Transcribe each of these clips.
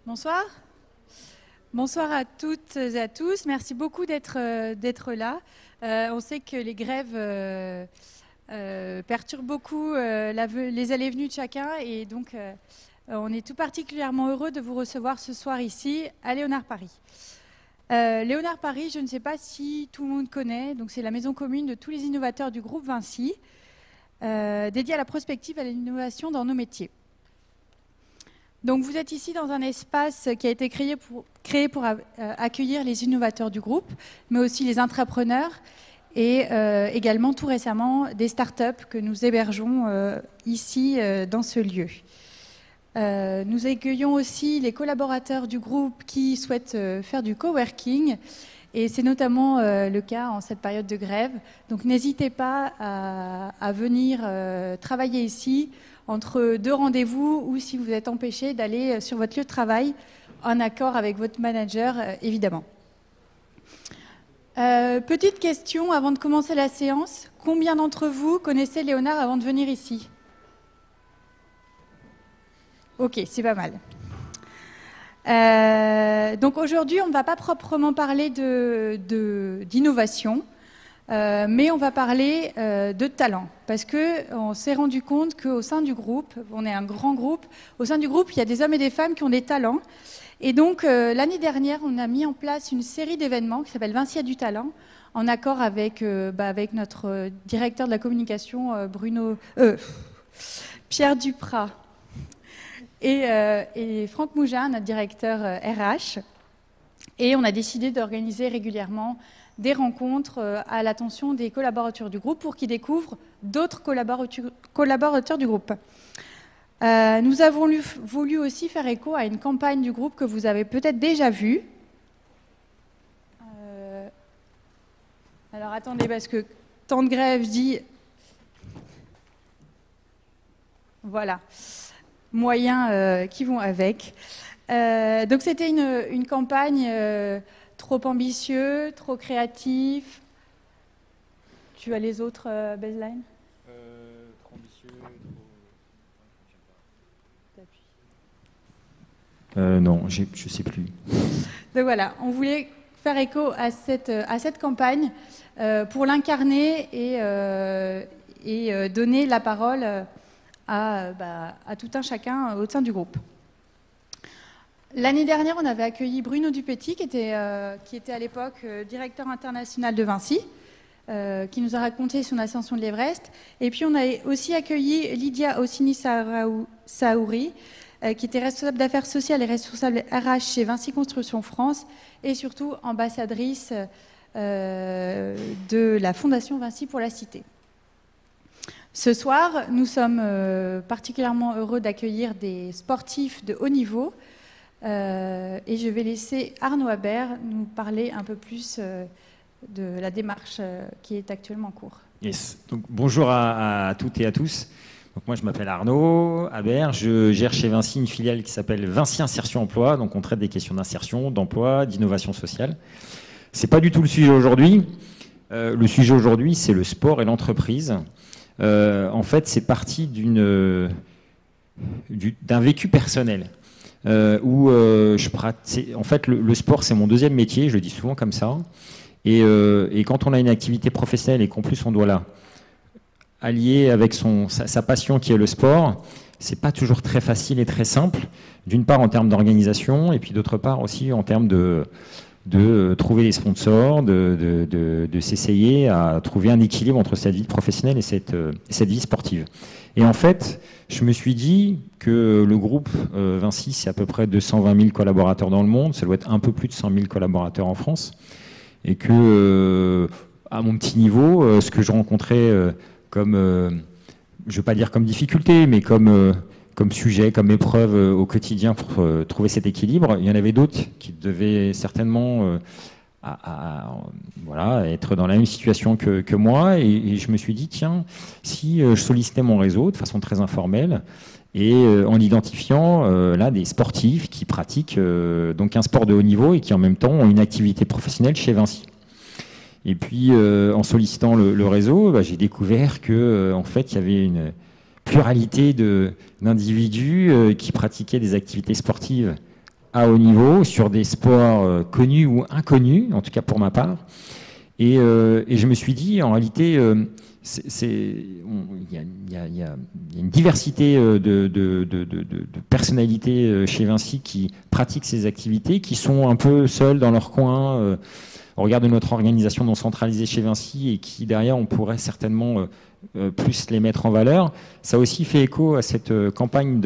Bonsoir. Bonsoir à toutes et à tous. Merci beaucoup d'être là. On sait que les grèves perturbent beaucoup les allées et venues de chacun et donc on est tout particulièrement heureux de vous recevoir ce soir ici à Léonard Paris. Léonard Paris, je ne sais pas si tout le monde connaît, donc c'est la maison commune de tous les innovateurs du groupe Vinci, dédiée à la prospective et à l'innovation dans nos métiers. Donc vous êtes ici dans un espace qui a été créé pour accueillir les innovateurs du groupe, mais aussi les entrepreneurs et également tout récemment des startups que nous hébergeons ici dans ce lieu. Nous accueillons aussi les collaborateurs du groupe qui souhaitent faire du coworking et c'est notamment le cas en cette période de grève. Donc n'hésitez pas à venir travailler ici entre deux rendez-vous ou si vous êtes empêché d'aller sur votre lieu de travail en accord avec votre manager, évidemment. Petite question avant de commencer la séance. Combien d'entre vous connaissaient Léonard avant de venir ici? Ok, c'est pas mal. Donc aujourd'hui, on ne va pas proprement parler d'innovation. Mais on va parler de talent, parce qu'on s'est rendu compte qu'au sein du groupe, on est un grand groupe, au sein du groupe, il y a des hommes et des femmes qui ont des talents. Et donc, l'année dernière, on a mis en place une série d'événements qui s'appelle Vinci a du talent, en accord avec notre directeur de la communication, Pierre Duprat, et Franck Mougin, notre directeur RH. Et on a décidé d'organiser régulièrement des rencontres à l'attention des collaborateurs du groupe pour qu'ils découvrent d'autres collaborateurs du groupe. Nous avons voulu aussi faire écho à une campagne du groupe que vous avez peut-être déjà vue. Alors attendez, parce que temps de grève dit... Voilà, moyens qui vont avec. Donc c'était une campagne... trop ambitieux, trop créatif. Tu as les autres baselines? Trop ambitieux, non, je ne sais plus. Donc voilà, on voulait faire écho à cette campagne pour l'incarner et donner la parole à tout un chacun au sein du groupe. L'année dernière, on avait accueilli Bruno Dupetit, qui était à l'époque directeur international de Vinci, qui nous a raconté son ascension de l'Everest. Et puis, on a aussi accueilli Lydia Ossini-Saouri, qui était responsable d'affaires sociales et responsable RH chez Vinci Construction France, et surtout ambassadrice de la Fondation Vinci pour la Cité. Ce soir, nous sommes particulièrement heureux d'accueillir des sportifs de haut niveau, et je vais laisser Arnaud Habert nous parler un peu plus de la démarche qui est actuellement en cours. Yes. Donc, bonjour à toutes et à tous. Donc, moi, je m'appelle Arnaud Habert. Je gère chez Vinci une filiale qui s'appelle Vinci Insertion Emploi. Donc, on traite des questions d'insertion, d'emploi, d'innovation sociale. Ce n'est pas du tout le sujet aujourd'hui. Le sujet aujourd'hui, c'est le sport et l'entreprise. En fait, c'est parti d'un vécu personnel. Où en fait, le sport, c'est mon deuxième métier, je le dis souvent comme ça. Et quand on a une activité professionnelle et qu'en plus on doit la allier avec sa passion qui est le sport, c'est pas toujours très facile et très simple. D'une part en termes d'organisation, et puis d'autre part aussi en termes de trouver des sponsors, de s'essayer à trouver un équilibre entre cette vie professionnelle et cette vie sportive. Et en fait, je me suis dit que le groupe Vinci, c'est à peu près 220 000 collaborateurs dans le monde, ça doit être un peu plus de 100 000 collaborateurs en France, et que, à mon petit niveau, ce que je rencontrais comme, je ne veux pas dire comme difficulté, mais comme sujet, comme épreuve au quotidien pour trouver cet équilibre, il y en avait d'autres qui devaient certainement être dans la même situation que moi, et je me suis dit, tiens, si je sollicitais mon réseau de façon très informelle, et en identifiant là des sportifs qui pratiquent donc un sport de haut niveau et qui en même temps ont une activité professionnelle chez Vinci. Et puis en sollicitant le réseau, j'ai découvert que en fait il y avait une pluralité d'individus qui pratiquaient des activités sportives à haut niveau, sur des sports connus ou inconnus, en tout cas pour ma part. Et je me suis dit, en réalité, il y a une diversité de personnalités chez Vinci qui pratiquent ces activités, qui sont un peu seuls dans leur coin, au regard de notre organisation non centralisée chez Vinci, et qui, derrière, on pourrait certainement plus les mettre en valeur. Ça a aussi fait écho à cette campagne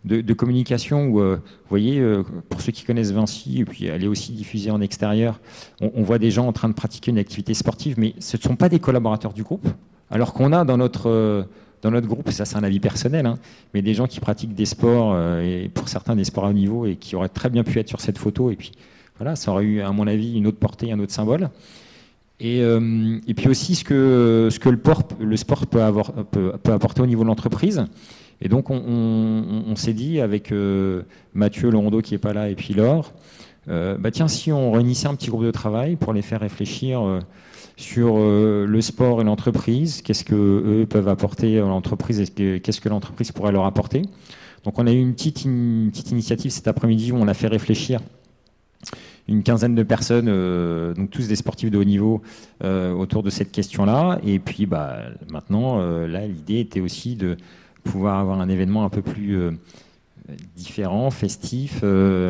de communication où, vous voyez, pour ceux qui connaissent Vinci, et puis elle est aussi diffusée en extérieur, on voit des gens en train de pratiquer une activité sportive, mais ce ne sont pas des collaborateurs du groupe, alors qu'on a dans notre groupe, ça c'est un avis personnel, hein, mais des gens qui pratiquent des sports, et pour certains des sports à haut niveau, et qui auraient très bien pu être sur cette photo, et puis voilà, ça aurait eu, à mon avis, une autre portée, un autre symbole. Et puis aussi ce que le sport peut apporter au niveau de l'entreprise. Et donc on s'est dit avec Mathieu Lorondeau qui n'est pas là et puis Laure, tiens, si on réunissait un petit groupe de travail pour les faire réfléchir sur le sport et l'entreprise, qu'est-ce qu'eux peuvent apporter à l'entreprise et qu'est-ce que l'entreprise pourrait leur apporter. Donc on a eu une petite initiative cet après-midi où on a fait réfléchir une quinzaine de personnes, donc tous des sportifs de haut niveau, autour de cette question-là. Et puis maintenant, là, l'idée était aussi de pouvoir avoir un événement un peu plus différent, festif,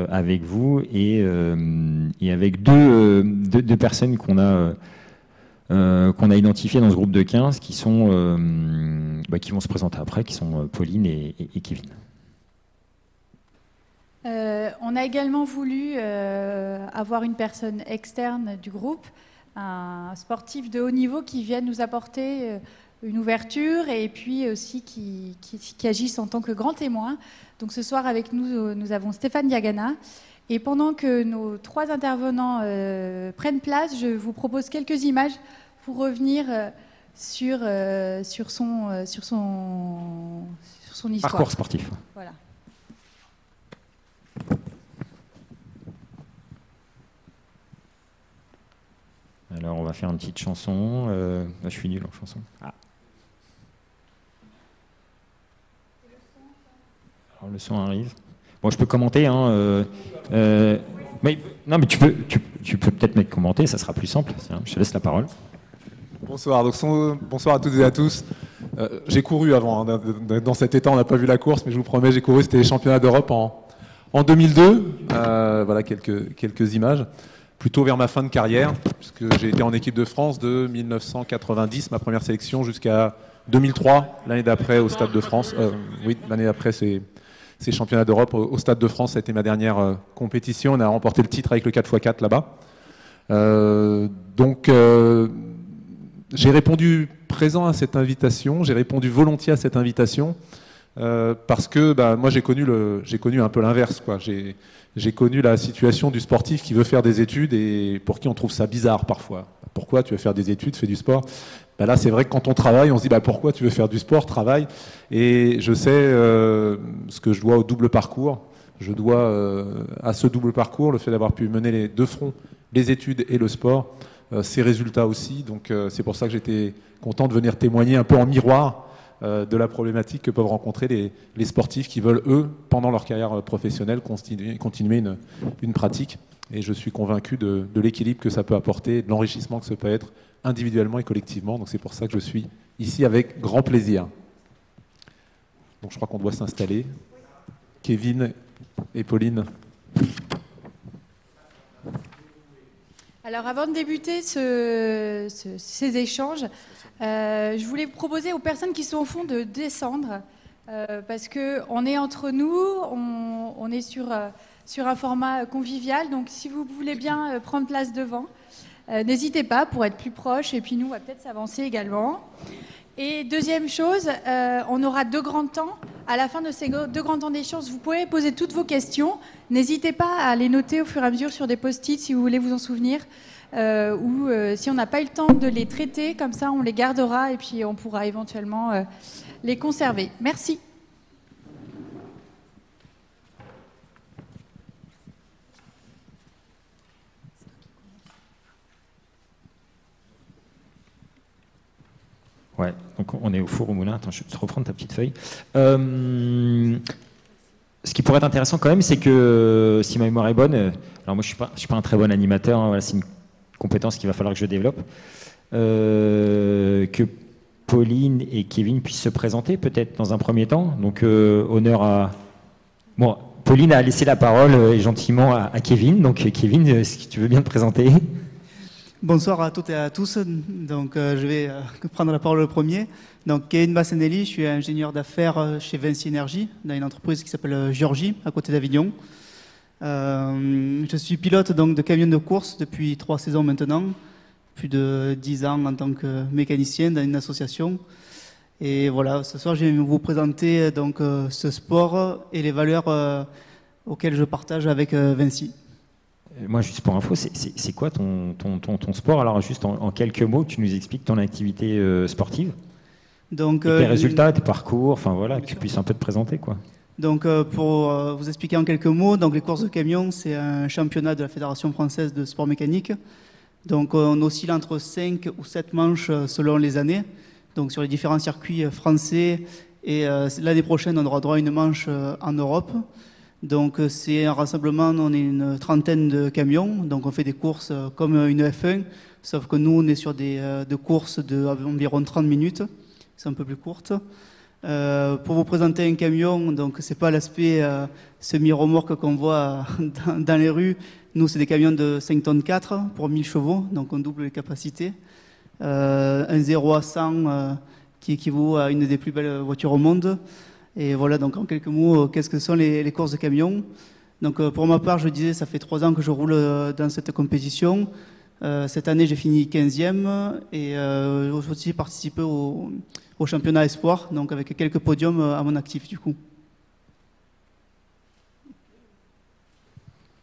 avec vous et avec deux personnes qu'on a identifiées dans ce groupe de 15 qui vont se présenter après, qui sont Pauline et Kevin. On a également voulu avoir une personne externe du groupe, un sportif de haut niveau qui vienne nous apporter une ouverture et puis aussi qui agisse en tant que grand témoin. Donc ce soir avec nous, nous avons Stéphane Diagana. Et pendant que nos 3 intervenants prennent place, je vous propose quelques images pour revenir sur son histoire. Parcours sportif. Voilà. Alors, on va faire une petite chanson. Je suis nul en chanson. Ah. Alors, le son arrive. Bon, je peux commenter. Hein, mais tu peux peut-être mettre commenter, ça sera plus simple. Je te laisse la parole. Bonsoir. Bonsoir à toutes et à tous. J'ai couru avant. Hein, dans cet état, on n'a pas vu la course, mais je vous promets, j'ai couru. C'était les championnats d'Europe en 2002. Voilà quelques images. Plutôt vers ma fin de carrière, puisque j'ai été en équipe de France de 1990, ma première sélection, jusqu'à 2003, l'année d'après au Stade de France. Oui, l'année d'après, ces championnats d'Europe au Stade de France, ça a été ma dernière compétition. On a remporté le titre avec le 4x4 là-bas. J'ai répondu présent à cette invitation, j'ai répondu volontiers à cette invitation, parce que moi j'ai connu un peu l'inverse, quoi. J'ai connu la situation du sportif qui veut faire des études et pour qui on trouve ça bizarre parfois. Pourquoi tu veux faire des études, fais du sport? Là, c'est vrai que quand on travaille, on se dit pourquoi tu veux faire du sport, travaille. Et je sais ce que je dois au double parcours. Je dois à ce double parcours le fait d'avoir pu mener les deux fronts, les études et le sport, ces résultats aussi. Donc c'est pour ça que j'étais content de venir témoigner un peu en miroir de la problématique que peuvent rencontrer les sportifs qui veulent, eux, pendant leur carrière professionnelle, continuer une pratique. Et je suis convaincu de l'équilibre que ça peut apporter, de l'enrichissement que ça peut être individuellement et collectivement. Donc c'est pour ça que je suis ici avec grand plaisir. Donc je crois qu'on doit s'installer. Kevin et Pauline. Alors avant de débuter ces échanges, je voulais vous proposer aux personnes qui sont au fond de descendre, parce qu'on est entre nous, on est sur un format convivial, donc si vous voulez bien prendre place devant, n'hésitez pas pour être plus proche, et puis nous on va peut-être s'avancer également. Et deuxième chose, on aura 2 grands temps. À la fin de ces 2 grands temps d'échange, vous pouvez poser toutes vos questions. N'hésitez pas à les noter au fur et à mesure sur des post-it si vous voulez vous en souvenir. Ou si on n'a pas eu le temps de les traiter, comme ça on les gardera et puis on pourra éventuellement les conserver. Merci. Ouais, donc on est au four au moulin. Attends, je vais te reprendre ta petite feuille. Ce qui pourrait être intéressant quand même, c'est que, si ma mémoire est bonne, alors moi je suis pas un très bon animateur, hein, voilà, c'est une compétence qu'il va falloir que je développe, que Pauline et Kevin puissent se présenter peut-être dans un premier temps. Donc honneur à... Bon, Pauline a laissé la parole gentiment à Kevin, donc Kevin, si tu veux bien te présenter. Bonsoir à toutes et à tous. Donc, je vais prendre la parole le premier. Donc, Kevin Bassanelli, je suis ingénieur d'affaires chez Vinci Énergie, dans une entreprise qui s'appelle Georgie, à côté d'Avignon. Je suis pilote donc, de camions de course depuis 3 saisons maintenant, plus de 10 ans en tant que mécanicien dans une association. Et voilà, ce soir, je vais vous présenter donc, ce sport et les valeurs auxquelles je partage avec Vinci. Moi, juste pour info, c'est quoi ton sport? Alors, juste en quelques mots, tu nous expliques ton activité sportive, donc, tes résultats, tes parcours, enfin voilà, que tu puisses un peu te présenter, quoi. Donc, pour vous expliquer en quelques mots, donc, les courses de camions, c'est un championnat de la Fédération française de sport mécanique. Donc, on oscille entre 5 ou 7 manches selon les années, donc sur les différents circuits français. Et l'année prochaine, on aura droit à une manche en Europe. Donc c'est un rassemblement, on est une trentaine de camions, donc on fait des courses comme une F1, sauf que nous on est sur des courses d'environ 30 minutes, c'est un peu plus courte. Pour vous présenter un camion, donc c'est pas l'aspect semi-remorque qu'on voit dans les rues, nous c'est des camions de 5 tonnes 4 pour 1000 chevaux, donc on double les capacités. Un 0 à 100 qui équivaut à une des plus belles voitures au monde. Et voilà, donc en quelques mots, qu'est-ce que sont les courses de camions? Donc pour ma part, je disais, ça fait 3 ans que je roule dans cette compétition. Cette année, j'ai fini 15e et j'ai aussi participé au championnat espoir, donc avec quelques podiums à mon actif du coup.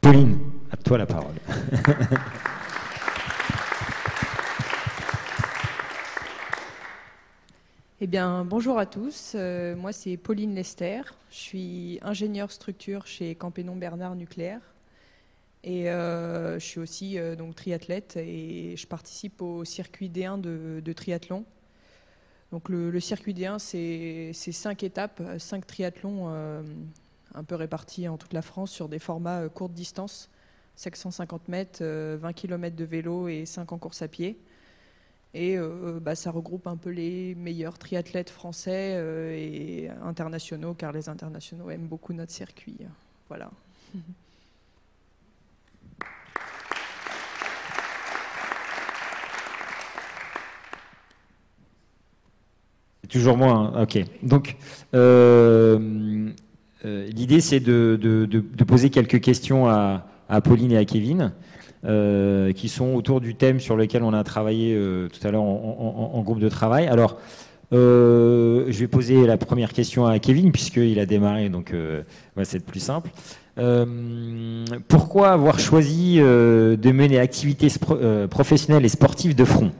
Pauline, à toi la parole. Eh bien, bonjour à tous. Moi, c'est Pauline Lester. Je suis ingénieure structure chez Campénon Bernard Nucléaire. Et je suis aussi donc, triathlète et je participe au circuit D1 de triathlon. Donc, le circuit D1, c'est 5 étapes, 5 triathlons un peu répartis en toute la France sur des formats courte distance, 750 mètres, 20 km de vélo et 5 en course à pied. Et ça regroupe un peu les meilleurs triathlètes français et internationaux, car les internationaux aiment beaucoup notre circuit. Voilà. C'est toujours moi, hein. Ok. Donc, l'idée, c'est de poser quelques questions à Pauline et à Kevin. Qui sont autour du thème sur lequel on a travaillé tout à l'heure en groupe de travail. Alors, je vais poser la première question à Kevin, puisqu'il a démarré, donc c'est le plus simple. Pourquoi avoir choisi de mener activités professionnelles et sportives de front?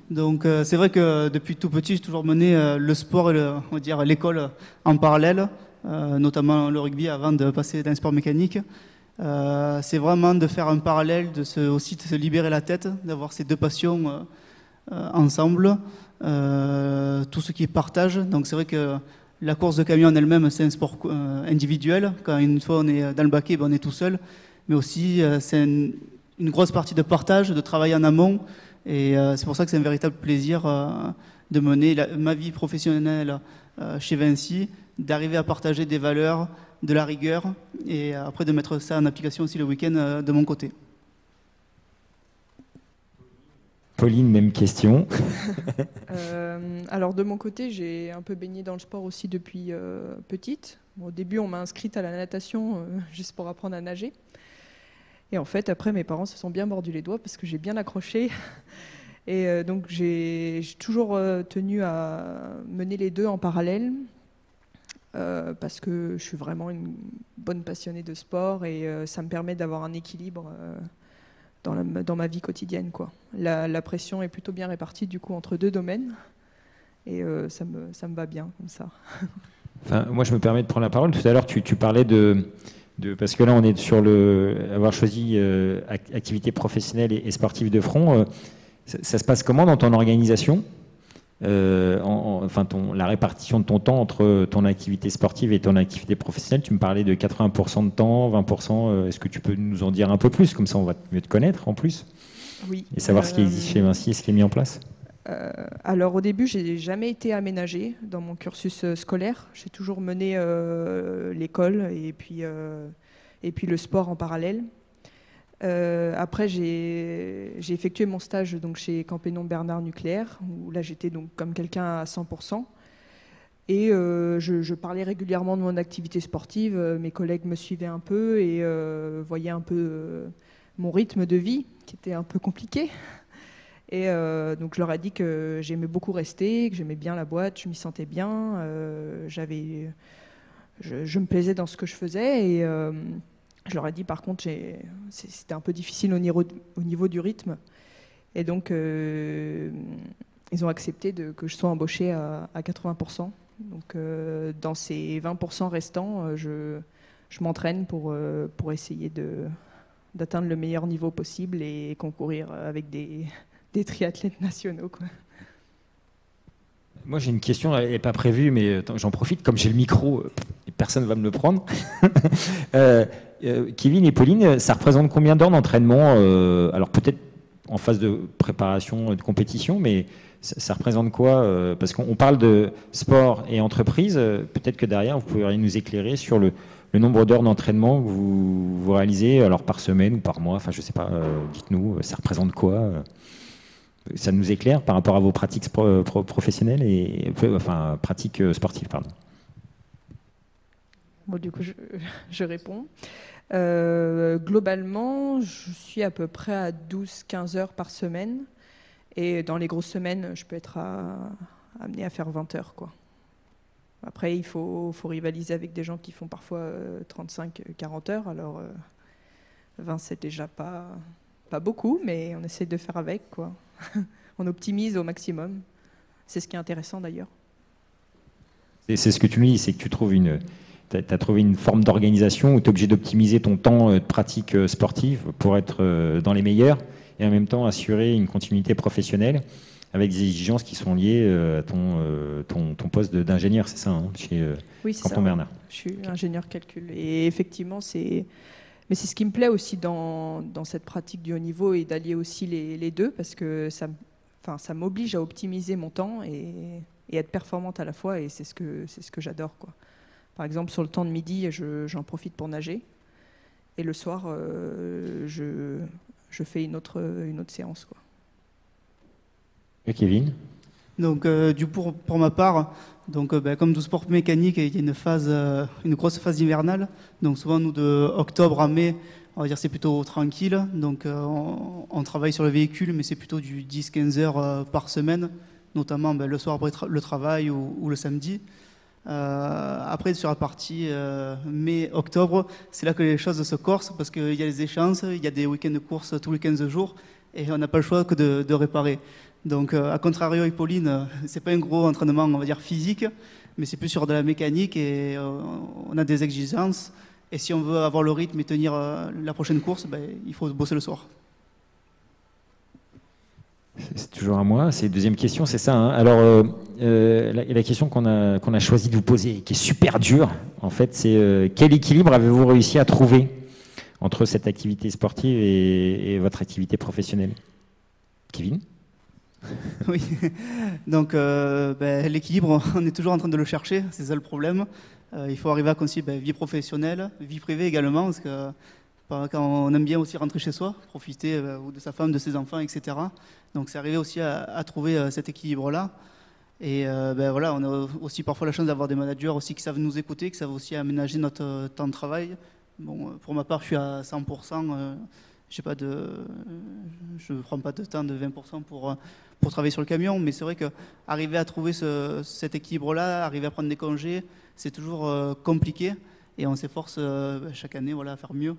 Donc, c'est vrai que depuis tout petit, j'ai toujours mené le sport et on va dire l'école en parallèle, notamment le rugby avant de passer dans le sport mécanique. C'est vraiment de faire un parallèle, aussi de se libérer la tête, d'avoir ces deux passions ensemble, tout ce qui est partage. Donc c'est vrai que la course de camion en elle-même, c'est un sport individuel. Quand une fois on est dans le baquet, on est tout seul. Mais aussi, c'est une grosse partie de partage, de travail en amont. Et c'est pour ça que c'est un véritable plaisir de mener ma vie professionnelle chez Vinci, d'arriver à partager des valeurs, de la rigueur, et après de mettre ça en application aussi le week-end de mon côté. Pauline, même question. Alors de mon côté, j'ai un peu baigné dans le sport aussi depuis petite. Bon, au début, on m'a inscrite à la natation juste pour apprendre à nager. Et en fait, après, mes parents se sont bien mordus les doigts parce que j'ai bien accroché. Et donc, j'ai toujours tenu à mener les deux en parallèle. Parce que je suis vraiment une bonne passionnée de sport et ça me permet d'avoir un équilibre dans ma vie quotidienne, quoi. La pression est plutôt bien répartie du coup entre deux domaines et ça me va bien comme ça. Enfin, moi je me permets de prendre la parole. Tout à l'heure tu parlais parce que là on est sur avoir choisi activité professionnelle et sportive de front. Ça se passe comment dans ton organisation? la répartition de ton temps entre ton activité sportive et ton activité professionnelle. Tu me parlais de 80% de temps, 20%. Est-ce que tu peux nous en dire un peu plus? Comme ça, on va mieux te connaître en plus. Oui. Et savoir ce qui existe chez Vinci et ce qui est mis en place. Alors au début, j'ai jamais été aménagée dans mon cursus scolaire. J'ai toujours mené l'école et puis le sport en parallèle. Après, j'ai effectué mon stage donc, chez Campénon Bernard Nucléaire, où là j'étais donc comme quelqu'un à 100%. Et je parlais régulièrement de mon activité sportive. Mes collègues me suivaient un peu et voyaient un peu mon rythme de vie, qui était un peu compliqué. Et donc je leur ai dit que j'aimais beaucoup rester, que j'aimais bien la boîte, je m'y sentais bien. Je me plaisais dans ce que je faisais et je leur ai dit par contre c'était un peu difficile au niveau du rythme. Et donc ils ont accepté que je sois embauchée à 80%. Donc dans ces 20% restants, je m'entraîne pour essayer d'atteindre le meilleur niveau possible et concourir avec des triathlètes nationaux, quoi. Moi, j'ai une question, elle n'est pas prévue, mais j'en profite, comme j'ai le micro, personne ne va me le prendre. Kevin et Pauline, ça représente combien d'heures d'entraînement? Alors peut-être en phase de préparation de compétition, mais ça représente quoi? Parce qu'on parle de sport et entreprise, peut-être que derrière, vous pourriez nous éclairer sur le nombre d'heures d'entraînement que vous réalisez, alors par semaine ou par mois, enfin je ne sais pas, dites-nous, ça représente quoi? Ça nous éclaire par rapport à vos pratiques professionnelles et pratiques sportives, pardon. Bon, du coup, je réponds. Globalement, je suis à peu près à 12-15 heures par semaine. Et dans les grosses semaines, je peux être amené à faire 20 heures, quoi. Après, il faut rivaliser avec des gens qui font parfois 35-40 heures. Alors, 20, c'est déjà pas beaucoup, mais on essaie de faire avec, quoi. On optimise au maximum. C'est ce qui est intéressant d'ailleurs. C'est ce que tu me dis, c'est que tu as trouvé une forme d'organisation où tu es obligé d'optimiser ton temps de pratique sportive pour être dans les meilleurs et en même temps assurer une continuité professionnelle avec des exigences qui sont liées à ton poste d'ingénieur, c'est ça, hein, chez Campénon Bernard. Je suis ingénieur calcul. Et effectivement, mais c'est ce qui me plaît aussi dans cette pratique du haut niveau et d'allier aussi les deux, parce que ça m'oblige à optimiser mon temps et être performante à la fois, et c'est ce que j'adore, quoi. Par exemple, sur le temps de midi, j'en profite pour nager, et le soir, je fais une autre séance, quoi. Et Kevin? Donc, du coup, pour ma part, donc, comme tout sport mécanique, il y a une grosse phase hivernale. Donc, souvent, nous, de octobre à mai, on va dire c'est plutôt tranquille. Donc, on travaille sur le véhicule, mais c'est plutôt du 10-15 heures par semaine, notamment le soir après le travail ou le samedi. Après, sur la partie mai-octobre, c'est là que les choses se corsent parce qu'il y a les échéances, il y a des week-ends de course tous les 15 jours et on n'a pas le choix que de réparer. Donc, à contrario avec Pauline, c'est pas un gros entraînement, on va dire physique, mais c'est plus sur de la mécanique et on a des exigences. Et si on veut avoir le rythme et tenir la prochaine course, il faut bosser le soir. C'est toujours à moi. C'est la deuxième question, c'est ça, hein. Alors, la question qu'on a choisi de vous poser, qui est super dure, en fait, c'est quel équilibre avez-vous réussi à trouver entre cette activité sportive et votre activité professionnelle? Kevin? Oui, donc l'équilibre, on est toujours en train de le chercher, c'est ça le problème. Il faut arriver à concilier vie professionnelle, vie privée également, parce que quand on aime bien aussi rentrer chez soi, profiter de sa femme, de ses enfants, etc. Donc c'est arriver aussi à trouver cet équilibre-là. Et voilà, on a aussi parfois la chance d'avoir des managers aussi qui savent nous écouter, qui savent aussi aménager notre temps de travail. Bon, pour ma part, je suis à 100%. Je ne prends pas de temps de 20% pour travailler sur le camion, mais c'est vrai qu'arriver à trouver cet équilibre-là, arriver à prendre des congés, c'est toujours compliqué et on s'efforce chaque année à faire mieux.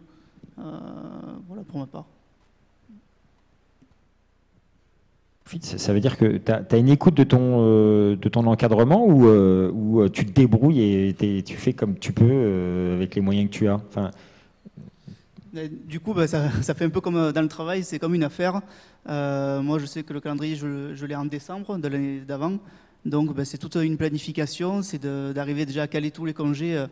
Voilà pour ma part. Ça veut dire que tu as une écoute de ton encadrement ou tu te débrouilles et tu fais comme tu peux avec les moyens que tu as. Enfin, Du coup, ça fait un peu comme dans le travail, c'est comme une affaire. Moi, je sais que le calendrier, je l'ai en décembre de l'année d'avant. Donc, c'est toute une planification, c'est d'arriver déjà à caler tous les congés.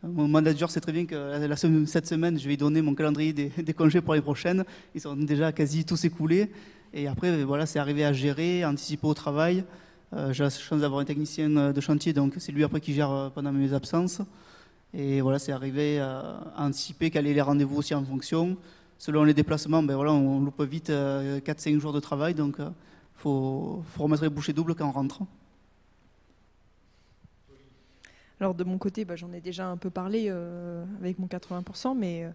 Mon manager sait très bien que cette semaine, je vais lui donner mon calendrier des congés pour les prochaines. Ils sont déjà quasi tous écoulés. Et après, voilà, c'est arriver à gérer, à anticiper au travail. J'ai la chance d'avoir un technicien de chantier, donc c'est lui après qui gère pendant mes absences. Et voilà, c'est arrivé à anticiper, caler les rendez-vous aussi en fonction. Selon les déplacements, voilà, on loupe vite 4-5 jours de travail, donc faut remettre les bouchées doubles quand on rentre. Alors de mon côté, j'en ai déjà un peu parlé avec mon 80%, mais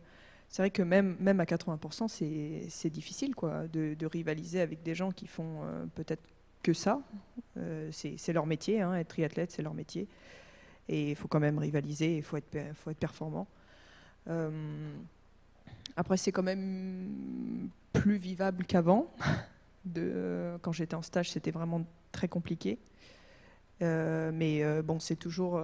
c'est vrai que même à 80%, c'est difficile quoi, de rivaliser avec des gens qui font peut-être que ça. C'est leur métier, hein, être triathlète, c'est leur métier. Et il faut quand même rivaliser, il faut être performant. Après, c'est quand même plus vivable qu'avant. Quand j'étais en stage, c'était vraiment très compliqué. Mais bon, c'est toujours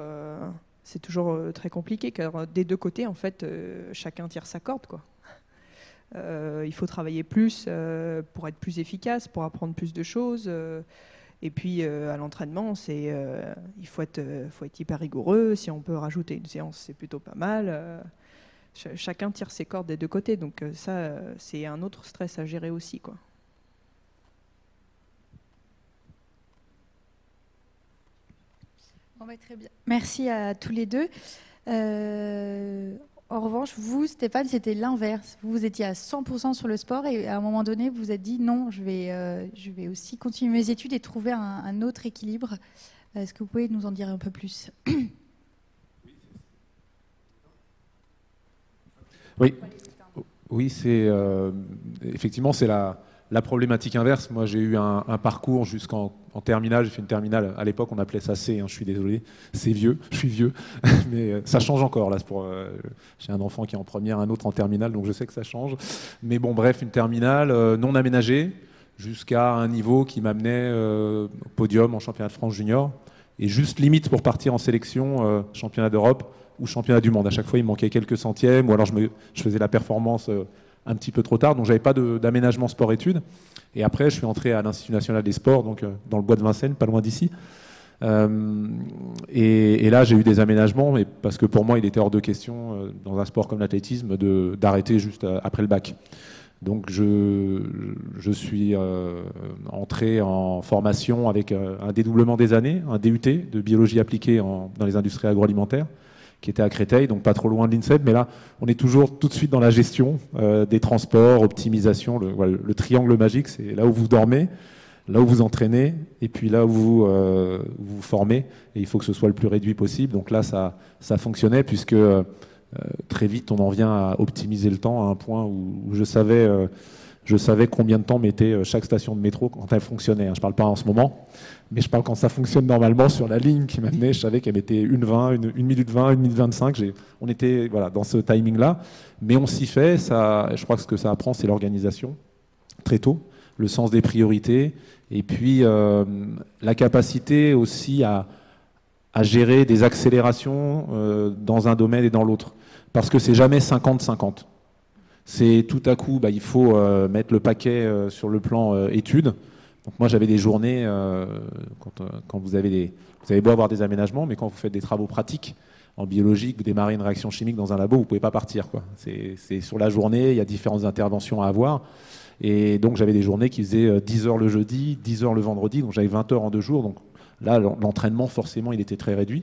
très compliqué, car des deux côtés, en fait, chacun tire sa corde, quoi. Il faut travailler plus pour être plus efficace, pour apprendre plus de choses. Et puis à l'entraînement, il faut être hyper rigoureux. Si on peut rajouter une séance, c'est plutôt pas mal. Chacun tire ses cordes des deux côtés, donc ça, c'est un autre stress à gérer aussi, quoi. Bon, très bien. Merci à tous les deux. En revanche, vous, Stéphane, c'était l'inverse. Vous étiez à 100% sur le sport et à un moment donné, vous vous êtes dit non, je vais aussi continuer mes études et trouver un autre équilibre. Est-ce que vous pouvez nous en dire un peu plus? Oui, c'est effectivement c'est la problématique inverse. Moi, j'ai eu un parcours jusqu'en terminale. J'ai fait une terminale. À l'époque, on appelait ça C. Je suis désolé, c'est vieux. Je suis vieux, mais ça change encore là. J'ai un enfant qui est en première, un autre en terminale, donc je sais que ça change. Mais bon, bref, une terminale non aménagée jusqu'à un niveau qui m'amenait au podium en championnat de France junior et juste limite pour partir en sélection championnat d'Europe ou championnat du monde. À chaque fois, il me manquait quelques centièmes, ou alors je faisais la performance un petit peu trop tard, donc j'avais pas d'aménagement sport-études. Et après, je suis entré à l'Institut national des sports, donc dans le bois de Vincennes, pas loin d'ici. Et là, j'ai eu des aménagements, mais parce que pour moi, il était hors de question, dans un sport comme l'athlétisme, d'arrêter juste après le bac. Donc je suis entré en formation avec un dédoublement des années, un DUT de biologie appliquée dans les industries agroalimentaires, qui était à Créteil, donc pas trop loin de l'INSEP, mais là, on est toujours tout de suite dans la gestion des transports, optimisation, le triangle magique, c'est là où vous dormez, là où vous entraînez, et puis là où vous vous formez, et il faut que ce soit le plus réduit possible. Donc là, ça fonctionnait, puisque très vite, on en vient à optimiser le temps à un point où je savais combien de temps mettait chaque station de métro quand elle fonctionnait. Je ne parle pas en ce moment, mais je parle quand ça fonctionne normalement sur la ligne qui m'amenait. Je savais qu'elle mettait 1 minute 20, 1 minute 25. On était dans ce timing-là. Mais on s'y fait. Je crois que ce que ça apprend, c'est l'organisation, très tôt, le sens des priorités, et puis la capacité aussi à gérer des accélérations dans un domaine et dans l'autre. Parce que c'est jamais 50-50. C'est tout à coup, il faut mettre le paquet sur le plan études. Donc moi, j'avais des journées, quand vous avez beau avoir des aménagements, mais quand vous faites des travaux pratiques en biologie, vous démarrez une réaction chimique dans un labo, vous ne pouvez pas partir, quoi. C'est sur la journée, il y a différentes interventions à avoir. Et donc j'avais des journées qui faisaient 10 heures le jeudi, 10 heures le vendredi, donc j'avais 20 heures en 2 jours. Donc là, l'entraînement, forcément, il était très réduit.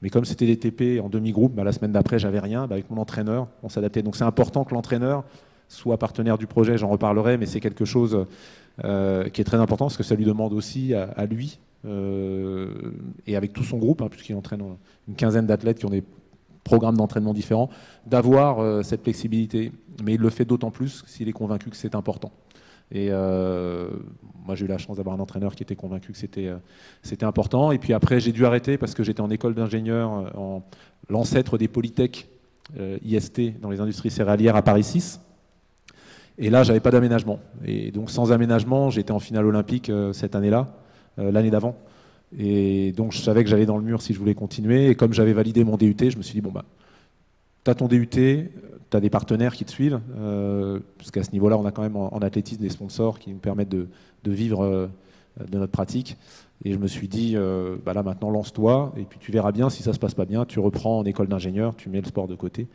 Mais comme c'était des TP en demi-groupe, la semaine d'après, j'avais rien. Avec mon entraîneur, on s'adaptait. Donc c'est important que l'entraîneur soit partenaire du projet, j'en reparlerai, mais c'est quelque chose qui est très important, parce que ça lui demande aussi à lui, et avec tout son groupe, puisqu'il entraîne une quinzaine d'athlètes qui ont des programmes d'entraînement différents, d'avoir cette flexibilité. Mais il le fait d'autant plus s'il est convaincu que c'est important. Et moi, j'ai eu la chance d'avoir un entraîneur qui était convaincu que c'était important. Et puis après, j'ai dû arrêter parce que j'étais en école d'ingénieur, l'ancêtre des Polytech IST dans les industries céréalières à Paris 6. Et là, j'avais pas d'aménagement. Et donc, sans aménagement, j'étais en finale olympique cette année-là, l'année d'avant. Et donc, je savais que j'allais dans le mur si je voulais continuer. Et comme j'avais validé mon DUT, je me suis dit, tu as ton DUT, tu as des partenaires qui te suivent, parce qu'à ce niveau-là, on a quand même en athlétisme des sponsors qui nous permettent de vivre de notre pratique. Et je me suis dit, bah là maintenant lance-toi, et puis tu verras bien, si ça se passe pas bien, tu reprends en école d'ingénieur, tu mets le sport de côté.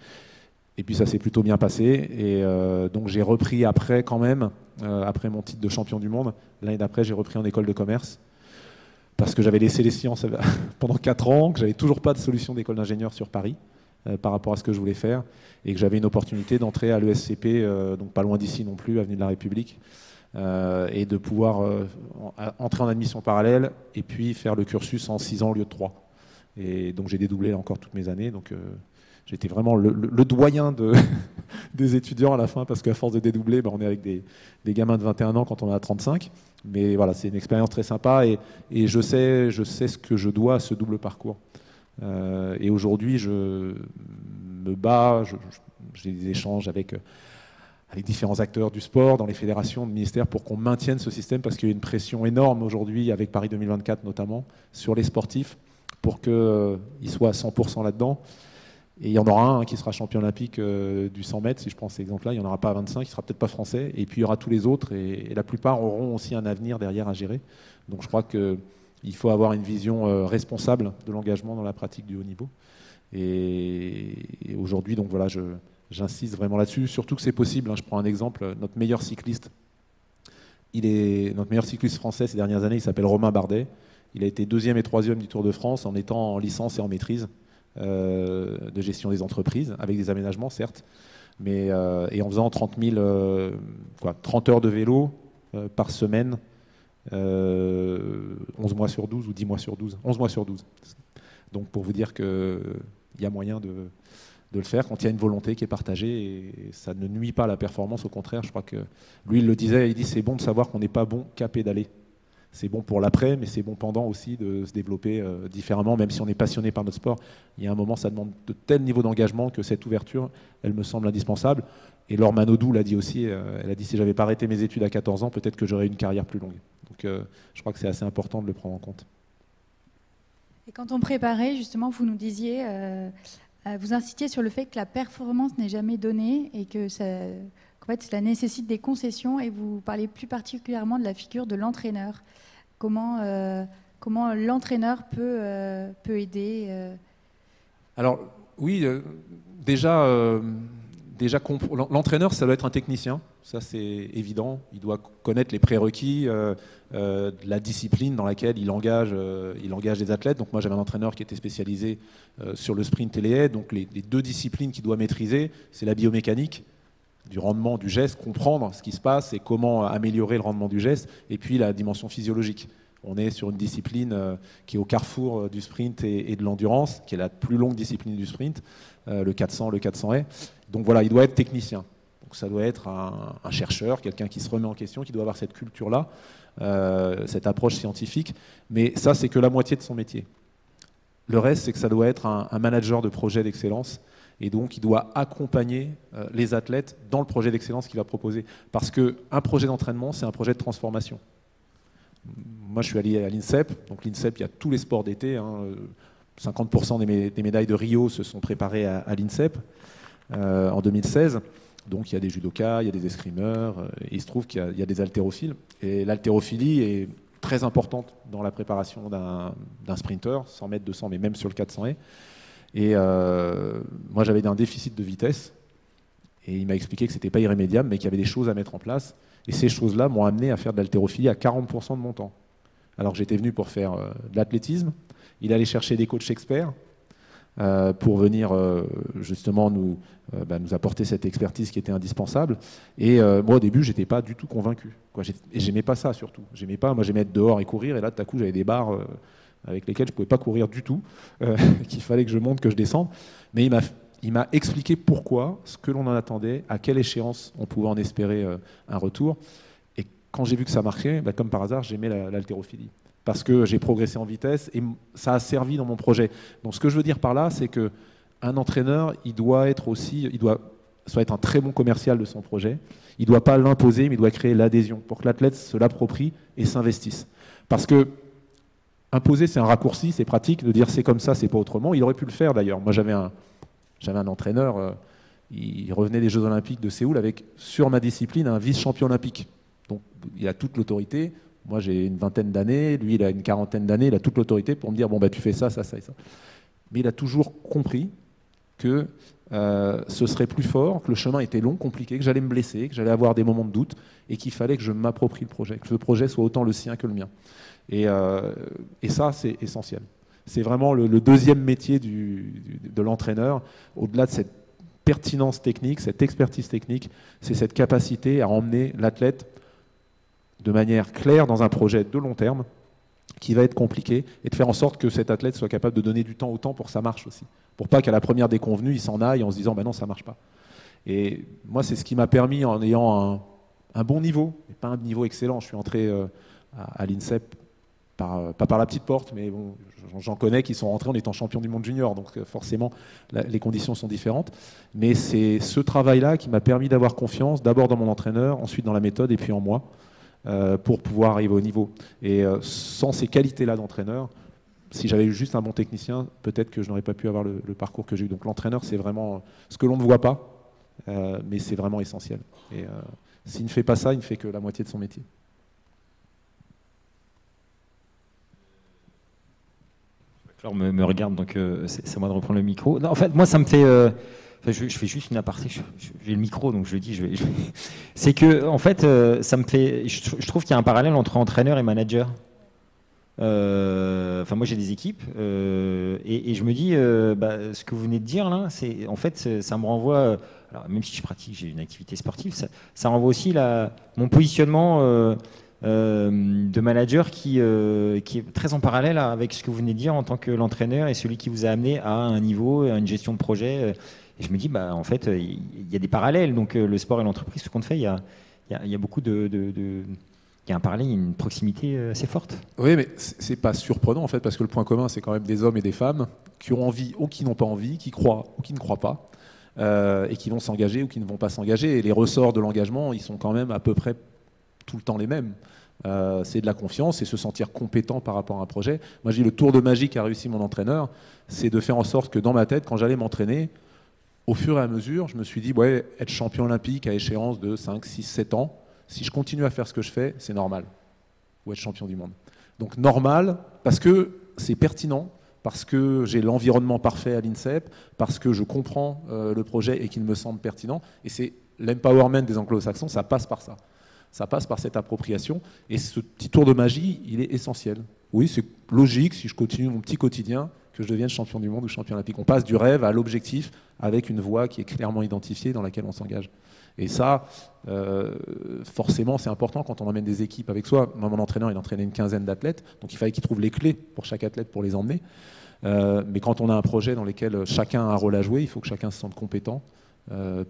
Et puis ça s'est plutôt bien passé, et donc j'ai repris après quand même, après mon titre de champion du monde, l'année d'après j'ai repris en école de commerce, parce que j'avais laissé les sciences pendant 4 ans, que j'avais toujours pas de solution d'école d'ingénieur sur Paris, par rapport à ce que je voulais faire, et que j'avais une opportunité d'entrer à l'ESCP, donc pas loin d'ici non plus, avenue de la République, et de pouvoir entrer en admission parallèle et puis faire le cursus en 6 ans au lieu de 3. Et donc j'ai dédoublé là encore toutes mes années, donc j'étais vraiment le doyen des étudiants à la fin, parce qu'à force de dédoubler, on est avec des gamins de 21 ans quand on a 35. Mais voilà, c'est une expérience très sympa, et je sais ce que je dois à ce double parcours. Et aujourd'hui, je me bats, j'ai des échanges avec différents acteurs du sport, dans les fédérations, le ministère, pour qu'on maintienne ce système, parce qu'il y a une pression énorme aujourd'hui, avec Paris 2024 notamment, sur les sportifs, pour qu'ils soient à 100% là-dedans. Et il y en aura un qui sera champion olympique du 100 mètres, si je prends cet exemple-là. Il n'y en aura pas 25, il ne sera peut-être pas français. Et puis il y aura tous les autres, et la plupart auront aussi un avenir derrière à gérer. Donc je crois qu'il faut avoir une vision responsable de l'engagement dans la pratique du haut niveau. Et aujourd'hui, donc voilà, j'insiste vraiment là-dessus, surtout que c'est possible. Je prends un exemple, notre meilleur cycliste français ces dernières années, il s'appelle Romain Bardet. Il a été 2e et 3e du Tour de France en étant en licence et en maîtrise de gestion des entreprises, avec des aménagements certes, mais et en faisant 30 heures de vélo par semaine, 11 mois sur 12 ou 10 mois sur 12, 11 mois sur 12. Donc pour vous dire qu'il y a moyen de le faire quand il y a une volonté qui est partagée, et ça ne nuit pas à la performance, au contraire. Je crois que lui, il le disait, il dit c'est bon de savoir qu'on n'est pas bon qu'à pédaler. C'est bon pour l'après, mais c'est bon pendant aussi de se développer différemment, même si on est passionné par notre sport. Il y a un moment, ça demande de tel niveau d'engagement que cette ouverture, elle me semble indispensable. Et Laure Manodou l'a dit aussi, elle a dit si j'avais pas arrêté mes études à 14 ans, peut-être que j'aurais eu une carrière plus longue. Donc je crois que c'est assez important de le prendre en compte. Et quand on préparait, justement, vous nous disiez, vous incitiez sur le fait que la performance n'est jamais donnée, et que qu'en fait, cela nécessite des concessions, et vous parlez plus particulièrement de la figure de l'entraîneur. Comment l'entraîneur peut aider Alors oui, déjà l'entraîneur, ça doit être un technicien, ça c'est évident. Il doit connaître les prérequis, la discipline dans laquelle il engage des athlètes. Donc moi j'avais un entraîneur qui était spécialisé sur le sprint et les haies. Donc les 2 disciplines qu'il doit maîtriser, c'est la biomécanique, du rendement du geste, comprendre ce qui se passe et comment améliorer le rendement du geste, et puis la dimension physiologique. On est sur une discipline qui est au carrefour du sprint et de l'endurance, qui est la plus longue discipline du sprint, le 400, le 400 haies. Donc voilà, il doit être technicien. Donc ça doit être un chercheur, quelqu'un qui se remet en question, qui doit avoir cette culture-là, cette approche scientifique. Mais ça, c'est que la moitié de son métier. Le reste, c'est que ça doit être un manager de projet d'excellence. Et donc, il doit accompagner les athlètes dans le projet d'excellence qu'il va proposer. Parce qu'un projet d'entraînement, c'est un projet de transformation. Moi, je suis allé à l'INSEP. Donc, l'INSEP, il y a tous les sports d'été. 50% des médailles de Rio se sont préparées à l'INSEP en 2016. Donc, il y a des judokas, il y a des escrimeurs. Et il se trouve qu'il y a des haltérophiles. Et l'haltérophilie est très importante dans la préparation d'un sprinter, 100 mètres, 200, mais même sur le 400 haies. Et moi, j'avais un déficit de vitesse, et il m'a expliqué que ce n'était pas irrémédiable, mais qu'il y avait des choses à mettre en place. Et ces choses-là m'ont amené à faire de l'haltérophilie à 40% de mon temps. Alors que j'étais venu pour faire de l'athlétisme. Il allait chercher des coachs experts pour venir justement nous apporter cette expertise qui était indispensable. Et moi, au début, je n'étais pas du tout convaincu. Et j'aimais pas ça, surtout. Moi, j'aimais être dehors et courir, et là, tout à coup, j'avais des barres avec lesquels je ne pouvais pas courir du tout, qu'il fallait que je monte, que je descende. Mais il m'a expliqué pourquoi, ce que l'on en attendait, à quelle échéance on pouvait en espérer un retour. Et quand j'ai vu que ça marchait, comme par hasard, j'aimais l'haltérophilie. Parce que j'ai progressé en vitesse, et ça a servi dans mon projet. Donc ce que je veux dire par là, c'est qu'un entraîneur, il doit soit être un très bon commercial de son projet. Il ne doit pas l'imposer, mais il doit créer l'adhésion pour que l'athlète se l'approprie et s'investisse. Parce que imposer, c'est un raccourci, c'est pratique de dire c'est comme ça, c'est pas autrement. Il aurait pu le faire d'ailleurs. Moi, j'avais J'avais un entraîneur, il revenait des Jeux Olympiques de Séoul avec, sur ma discipline, un vice-champion olympique. Donc il a toute l'autorité. Moi j'ai une vingtaine d'années, lui il a une quarantaine d'années, il a toute l'autorité pour me dire bon bah tu fais ça, ça, ça et ça. Mais il a toujours compris que ce serait plus fort, que le chemin était long, compliqué, que j'allais me blesser, que j'allais avoir des moments de doute et qu'il fallait que je m'approprie le projet, que le projet soit autant le sien que le mien. Et ça c'est essentiel. C'est vraiment le deuxième métier de l'entraîneur, au-delà de cette pertinence technique, cette expertise technique, c'est cette capacité à emmener l'athlète de manière claire dans un projet de long terme qui va être compliqué et de faire en sorte que cet athlète soit capable de donner du temps au temps pour que ça marche aussi. Pour pas qu'à la première déconvenue, il s'en aille en se disant bah non, ça marche pas. Et moi, c'est ce qui m'a permis, en ayant un bon niveau, et pas un niveau excellent, je suis entré à l'INSEP, pas par la petite porte, mais bon, j'en connais qui sont rentrés en étant champion du monde junior, donc forcément les conditions sont différentes. Mais c'est ce travail-là qui m'a permis d'avoir confiance, d'abord dans mon entraîneur, ensuite dans la méthode et puis en moi, pour pouvoir arriver au niveau. Et sans ces qualités-là d'entraîneur, si j'avais eu juste un bon technicien, peut-être que je n'aurais pas pu avoir le parcours que j'ai eu. Donc l'entraîneur, c'est vraiment ce que l'on ne voit pas, mais c'est vraiment essentiel. Et s'il ne fait pas ça, il ne fait que la moitié de son métier. Claire me regarde, donc c'est à moi de reprendre le micro. Non, en fait, moi, ça me fait... je fais juste une aparté, j'ai le micro, donc je le dis. C'est que, en fait, ça me fait... Je trouve qu'il y a un parallèle entre entraîneur et manager. Enfin, moi, j'ai des équipes, et je me dis, ce que vous venez de dire, là, en fait, ça me renvoie... alors, même si je pratique, j'ai une activité sportive, ça renvoie aussi mon positionnement... de manager qui est très en parallèle avec ce que vous venez de dire en tant que l'entraîneur et celui qui vous a amené à un niveau, à une gestion de projet. Et je me dis, en fait, il y a des parallèles. Donc, le sport et l'entreprise, ce qu'on fait, il y a beaucoup il y a un parallèle, une proximité assez forte. Oui, mais c'est pas surprenant, en fait, parce que le point commun, c'est quand même des hommes et des femmes qui ont envie ou qui n'ont pas envie, qui croient ou qui ne croient pas, et qui vont s'engager ou qui ne vont pas s'engager. Et les ressorts de l'engagement, ils sont quand même à peu près tout le temps les mêmes. C'est de la confiance et se sentir compétent par rapport à un projet. Moi, je dis le tour de magie qu'a réussi mon entraîneur, c'est de faire en sorte que dans ma tête, quand j'allais m'entraîner, au fur et à mesure, je me suis dit, ouais, être champion olympique à échéance de 5, 6, 7 ans, si je continue à faire ce que je fais, c'est normal. Ou être champion du monde. Donc normal, parce que c'est pertinent, parce que j'ai l'environnement parfait à l'INSEP, parce que je comprends le projet et qu'il me semble pertinent. Et c'est l'empowerment des anglo-saxons, ça passe par ça. Ça passe par cette appropriation. Et ce petit tour de magie, il est essentiel. Oui, c'est logique, si je continue mon petit quotidien, que je devienne champion du monde ou champion olympique. On passe du rêve à l'objectif avec une voie qui est clairement identifiée dans laquelle on s'engage. Et ça, forcément, c'est important quand on emmène des équipes avec soi. Moi, mon entraîneur, il entraînait une quinzaine d'athlètes, donc il fallait qu'il trouve les clés pour chaque athlète pour les emmener. Mais quand on a un projet dans lequel chacun a un rôle à jouer, il faut que chacun se sente compétent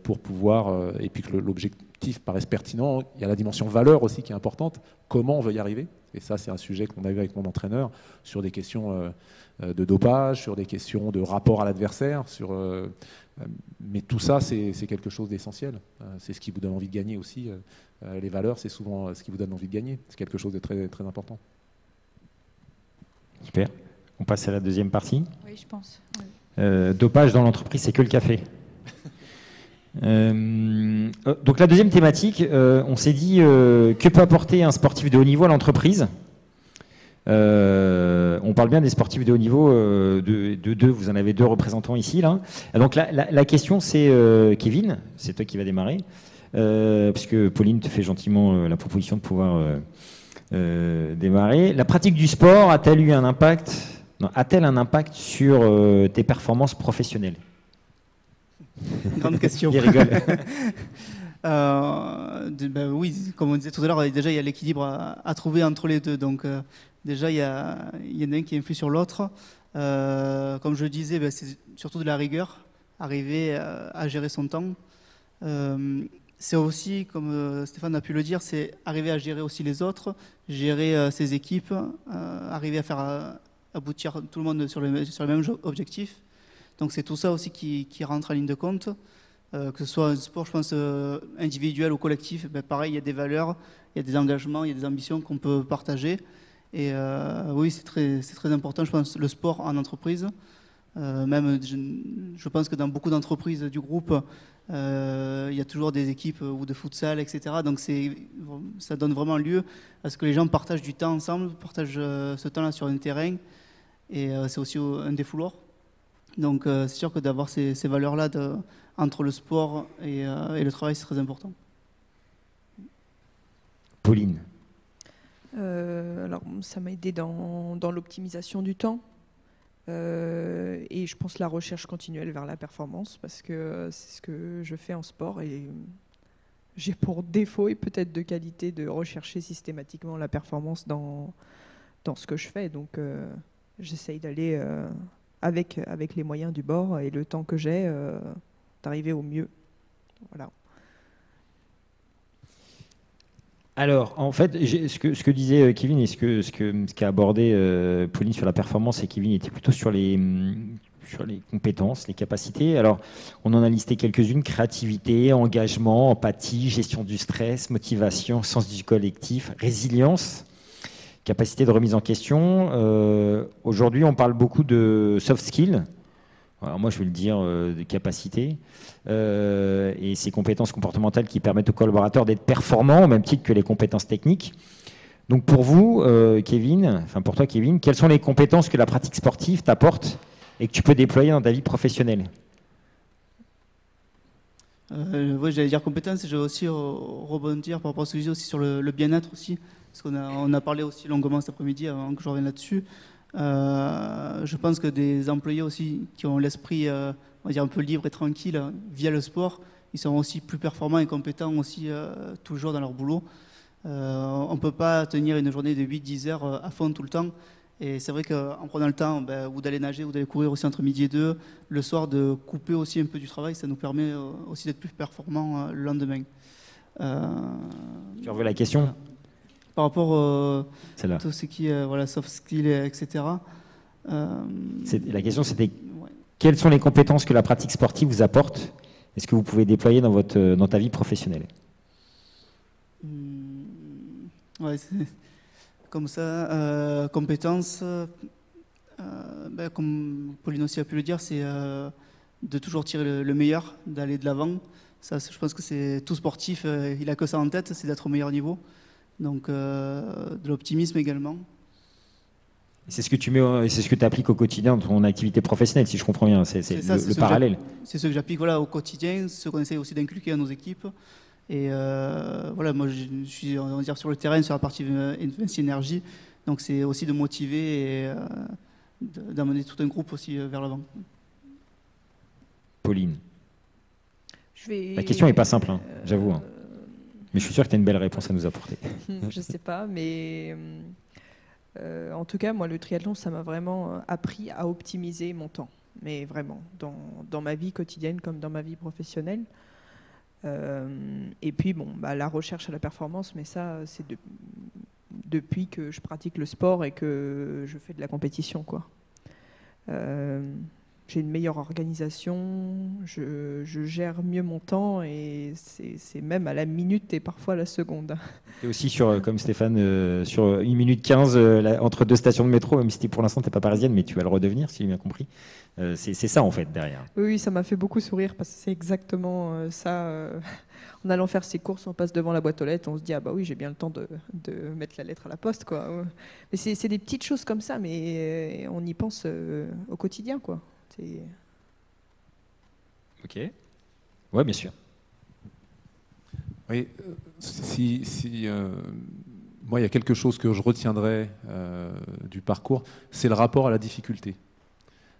pour pouvoir, et puis que l'objectif paraisse pertinent. Il y a la dimension valeur aussi qui est importante. Comment on veut y arriver? Et ça, c'est un sujet qu'on a eu avec mon entraîneur sur des questions de dopage, sur des questions de rapport à l'adversaire. Mais tout ça, c'est quelque chose d'essentiel. C'est ce qui vous donne envie de gagner aussi. Les valeurs, c'est souvent ce qui vous donne envie de gagner. C'est quelque chose de très, très important. Super. On passe à la deuxième partie. Oui, je pense. Dopage dans l'entreprise, c'est que le café. Donc la deuxième thématique, on s'est dit que peut apporter un sportif de haut niveau à l'entreprise. On parle bien des sportifs de haut niveau, vous en avez deux représentants ici là. Donc la question c'est Kevin, c'est toi qui vas démarrer, puisque Pauline te fait gentiment la proposition de pouvoir démarrer. La pratique du sport a-t-elle un impact sur tes performances professionnelles? Grande question. Il rigole. Oui, comme on disait tout à l'heure, déjà il y a l'équilibre à trouver entre les deux. Donc déjà il y en a un qui influe sur l'autre. Comme je le disais, c'est surtout de la rigueur, arriver à gérer son temps. C'est aussi, comme Stéphane a pu le dire, c'est arriver à gérer aussi les autres, gérer ses équipes, arriver à faire aboutir tout le monde sur le même objectif. Donc c'est tout ça aussi qui rentre en ligne de compte, que ce soit un sport, je pense, individuel ou collectif. Pareil, il y a des valeurs, il y a des engagements, il y a des ambitions qu'on peut partager. Et oui, c'est très important, je pense, le sport en entreprise. Même, je pense que dans beaucoup d'entreprises du groupe, il y a toujours des équipes ou de futsal, etc. Donc ça donne vraiment lieu à ce que les gens partagent du temps ensemble, partagent ce temps-là sur un terrain. Et c'est aussi un défouloir. Donc c'est sûr que d'avoir ces valeurs-là entre le sport et le travail, c'est très important. Pauline. Alors, ça m'a aidé dans l'optimisation du temps. Et je pense la recherche continuelle vers la performance, parce que c'est ce que je fais en sport et j'ai pour défaut et peut-être de qualité de rechercher systématiquement la performance dans ce que je fais. Donc j'essaye d'aller avec les moyens du bord et le temps que j'ai, d'arriver au mieux. Voilà. Alors, en fait, ce que disait Kevin et ce qu'a abordé Pauline sur la performance, et Kevin était plutôt sur les compétences, les capacités. Alors, on en a listé quelques-unes: créativité, engagement, empathie, gestion du stress, motivation, sens du collectif, résilience, capacité de remise en question. Aujourd'hui, on parle beaucoup de soft skills. Alors moi, je vais le dire, de capacité et ces compétences comportementales qui permettent aux collaborateurs d'être performants au même titre que les compétences techniques. Donc pour vous, pour toi, Kevin, quelles sont les compétences que la pratique sportive t'apporte et que tu peux déployer dans ta vie professionnelle? Oui, j'allais dire compétences, et je vais aussi rebondir par rapport à ce que je disais aussi sur le bien-être aussi, parce qu'on a parlé aussi longuement cet après-midi avant que je revienne là-dessus. Je pense que des employés aussi qui ont l'esprit on va dire un peu libre et tranquille via le sport, ils sont aussi plus performants et compétents aussi toujours dans leur boulot. On ne peut pas tenir une journée de 8-10 heures à fond tout le temps, et c'est vrai qu'en prenant le temps ou d'aller nager ou d'aller courir aussi entre midi et 2, le soir de couper aussi un peu du travail, ça nous permet aussi d'être plus performants le lendemain. Tu en veux la question? Par rapport à tout ce qui est soft skills, etc. La question, c'était quelles sont les compétences que la pratique sportive vous apporte? Est-ce que vous pouvez déployer dans ta vie professionnelle? Ouais, comme ça, compétences, comme Pauline aussi a pu le dire, c'est de toujours tirer le meilleur, d'aller de l'avant. Ça, je pense que c'est tout sportif, il a que ça en tête, c'est d'être au meilleur niveau. Donc de l'optimisme également. C'est ce que tu appliques au quotidien dans ton activité professionnelle, si je comprends bien. C'est le parallèle. C'est ce que j'applique au quotidien, ce qu'on essaie aussi d'inculquer à nos équipes. Et moi je suis, on va dire, sur le terrain, sur la partie Vinci Énergie. Donc c'est aussi de motiver et d'amener tout un groupe aussi vers l'avant. Pauline. La question n'est pas simple, j'avoue. Mais je suis sûr que tu as une belle réponse à nous apporter. Je ne sais pas, mais en tout cas, moi, le triathlon, ça m'a vraiment appris à optimiser mon temps. Mais vraiment, dans ma vie quotidienne comme dans ma vie professionnelle. Et puis, la recherche à la performance, mais ça, c'est depuis que je pratique le sport et que je fais de la compétition, quoi. J'ai une meilleure organisation, je gère mieux mon temps, et c'est même à la minute et parfois à la seconde. Et aussi, comme Stéphane, sur 1 minute 15 entre 2 stations de métro, même si pour l'instant tu n'es pas parisienne, mais tu vas le redevenir, si j'ai bien compris. C'est ça en fait derrière. Oui, ça m'a fait beaucoup sourire, parce que c'est exactement ça. En allant faire ses courses, on passe devant la boîte aux lettres, on se dit ah bah oui, j'ai bien le temps de mettre la lettre à la poste, quoi. Mais c'est des petites choses comme ça, mais on y pense au quotidien, quoi. Ok. Ouais, bien sûr. Oui, moi, il y a quelque chose que je retiendrai du parcours, c'est le rapport à la difficulté.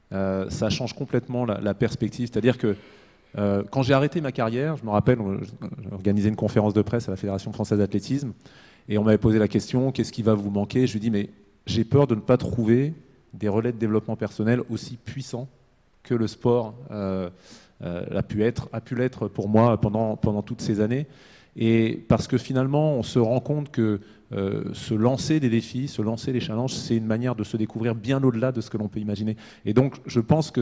Ça change complètement la perspective. C'est-à-dire que quand j'ai arrêté ma carrière, je me rappelle, j'ai organisé une conférence de presse à la Fédération française d'athlétisme, et on m'avait posé la question, qu'est-ce qui va vous manquer? Je lui ai dit, mais j'ai peur de ne pas trouver des relais de développement personnel aussi puissants que le sport a pu l'être pour moi pendant toutes ces années. Et parce que finalement, on se rend compte que se lancer des défis, se lancer des challenges, c'est une manière de se découvrir bien au-delà de ce que l'on peut imaginer. Et donc, je pense que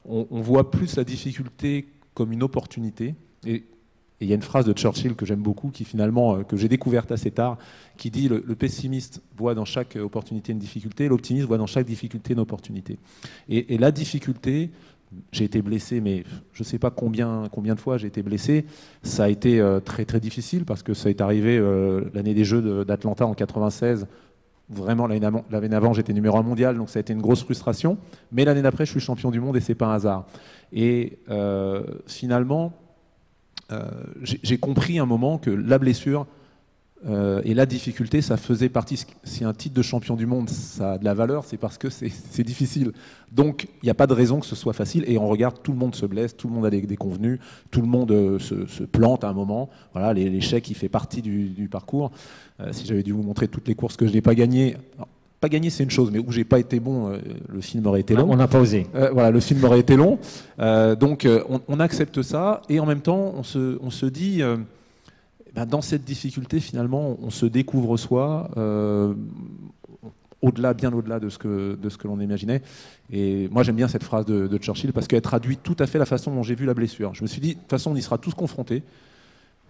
on voit plus la difficulté comme une opportunité. Et Et il y a une phrase de Churchill que j'aime beaucoup, qui finalement, que j'ai découverte assez tard, qui dit le pessimiste voit dans chaque opportunité une difficulté, l'optimiste voit dans chaque difficulté une opportunité. Et la difficulté, j'ai été blessé, mais je ne sais pas combien de fois j'ai été blessé. Ça a été très très difficile parce que ça est arrivé l'année des Jeux d'Atlanta en 96. Vraiment, l'année avant, j'étais numéro 1 mondial, donc ça a été une grosse frustration. Mais l'année d'après, je suis champion du monde et c'est pas un hasard. Et finalement, j'ai compris un moment que la blessure et la difficulté, ça faisait partie. Si un titre de champion du monde, ça a de la valeur, c'est parce que c'est difficile. Donc, il n'y a pas de raison que ce soit facile. Et on regarde, tout le monde se blesse, tout le monde a des déconvenus, tout le monde se plante à un moment. Voilà, l'échec, il fait partie du parcours. Si j'avais dû vous montrer toutes les courses que je n'ai pas gagnées, alors, pas gagné, c'est une chose, mais où j'ai pas été bon, le film aurait été long. On n'a pas osé. Voilà, le film aurait été long. Donc, on accepte ça, et en même temps, on se dit, dans cette difficulté, finalement, on se découvre soi, bien au-delà de ce que l'on imaginait. Et moi, j'aime bien cette phrase de Churchill, parce qu'elle traduit tout à fait la façon dont j'ai vu la blessure. Je me suis dit, de toute façon, on y sera tous confrontés.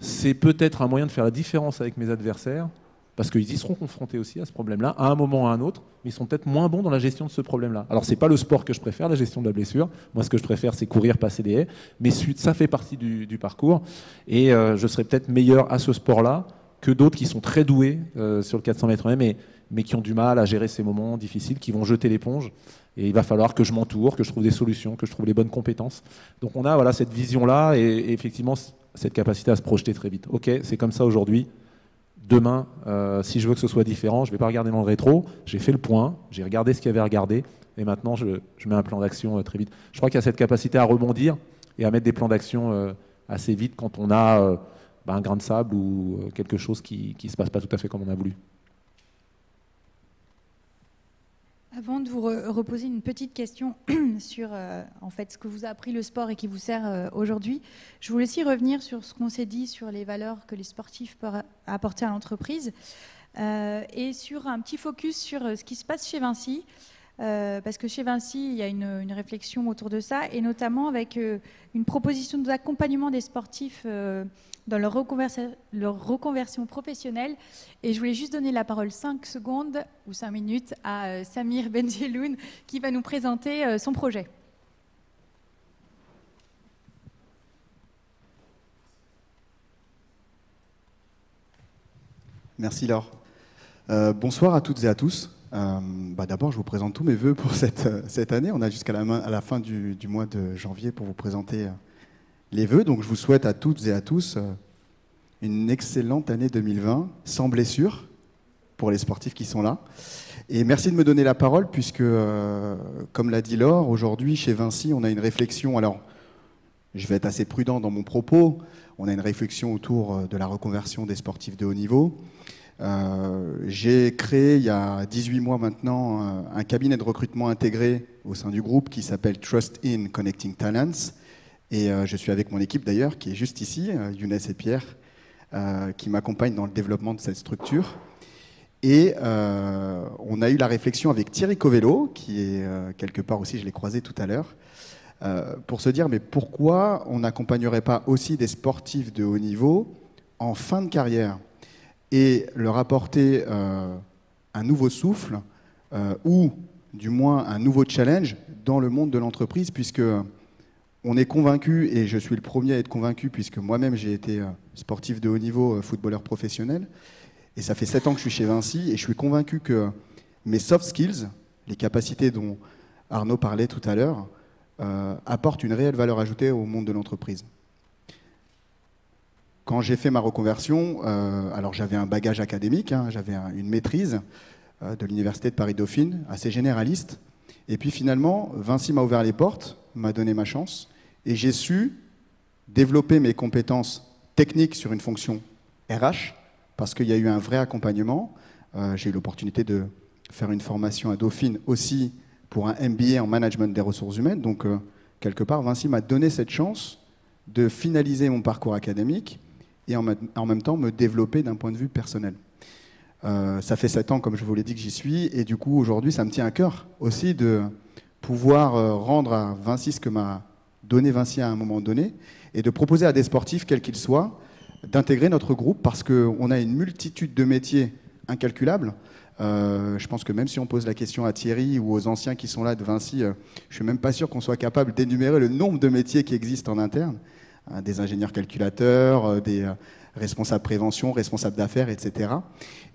C'est peut-être un moyen de faire la différence avec mes adversaires, parce qu'ils y seront confrontés aussi à ce problème-là, à un moment ou à un autre, mais ils sont peut-être moins bons dans la gestion de ce problème-là. Alors, c'est pas le sport que je préfère, la gestion de la blessure. Moi, ce que je préfère, c'est courir, passer des haies, mais ça fait partie du parcours, et je serai peut-être meilleur à ce sport-là que d'autres qui sont très doués sur le 400 mètres mais qui ont du mal à gérer ces moments difficiles, qui vont jeter l'éponge. Et il va falloir que je m'entoure, que je trouve des solutions, que je trouve les bonnes compétences. Donc, on a cette vision-là, et effectivement, cette capacité à se projeter très vite. Ok, c'est comme ça aujourd'hui. Demain, si je veux que ce soit différent, je ne vais pas regarder dans le rétro. J'ai fait le point, j'ai regardé ce qu'il y avait à regarder, et maintenant je mets un plan d'action très vite. Je crois qu'il y a cette capacité à rebondir et à mettre des plans d'action assez vite quand on a un grain de sable ou quelque chose qui ne se passe pas tout à fait comme on a voulu. Avant de vous reposer une petite question sur en fait, ce que vous a appris le sport et qui vous sert aujourd'hui, je voulais aussi revenir sur ce qu'on s'est dit sur les valeurs que les sportifs peuvent apporter à l'entreprise et sur un petit focus sur ce qui se passe chez Vinci. Parce que chez Vinci, il y a une réflexion autour de ça, et notamment avec une proposition d'accompagnement des sportifs dans leur reconversion professionnelle. Et je voulais juste donner la parole 5 secondes ou 5 minutes à Samir Benjeloun qui va nous présenter son projet. Merci Laure. Bonsoir à toutes et à tous. D'abord, je vous présente tous mes vœux pour cette année. On a jusqu'à la fin du mois de janvier pour vous présenter les vœux. Donc, je vous souhaite à toutes et à tous une excellente année 2020, sans blessure, pour les sportifs qui sont là. Et merci de me donner la parole, puisque, comme l'a dit Laure, aujourd'hui, chez Vinci, on a une réflexion. Alors, je vais être assez prudent dans mon propos. On a une réflexion autour de la reconversion des sportifs de haut niveau. J'ai créé il y a 18 mois maintenant un cabinet de recrutement intégré au sein du groupe qui s'appelle Trust in Connecting Talents, et je suis avec mon équipe d'ailleurs qui est juste ici, Younes et Pierre, qui m'accompagnent dans le développement de cette structure. Et on a eu la réflexion avec Thierry Covello, qui est quelque part aussi, je l'ai croisé tout à l'heure, pour se dire mais pourquoi on n'accompagnerait pas aussi des sportifs de haut niveau en fin de carrière et leur apporter un nouveau souffle ou du moins un nouveau challenge dans le monde de l'entreprise, puisque on est convaincu, et je suis le premier à être convaincu, puisque moi-même j'ai été sportif de haut niveau, footballeur professionnel, et ça fait 7 ans que je suis chez Vinci, et je suis convaincu que mes soft skills, les capacités dont Arnaud parlait tout à l'heure, apportent une réelle valeur ajoutée au monde de l'entreprise. Quand j'ai fait ma reconversion, alors j'avais un bagage académique, j'avais une maîtrise de l'Université de Paris-Dauphine, assez généraliste. Et puis finalement, Vinci m'a ouvert les portes, m'a donné ma chance, et j'ai su développer mes compétences techniques sur une fonction RH, parce qu'il y a eu un vrai accompagnement. J'ai eu l'opportunité de faire une formation à Dauphine aussi pour un MBA en management des ressources humaines. Donc, quelque part, Vinci m'a donné cette chance de finaliser mon parcours académique et en même temps me développer d'un point de vue personnel. Ça fait 7 ans, comme je vous l'ai dit, que j'y suis, et du coup, aujourd'hui, ça me tient à cœur aussi de pouvoir rendre à Vinci ce que m'a donné Vinci à un moment donné, et de proposer à des sportifs, quels qu'ils soient, d'intégrer notre groupe parce qu'on a une multitude de métiers incalculables. Je pense que même si on pose la question à Thierry ou aux anciens qui sont là de Vinci, je ne suis même pas sûr qu'on soit capable d'énumérer le nombre de métiers qui existent en interne. Des ingénieurs calculateurs, des responsables prévention, responsables d'affaires, etc.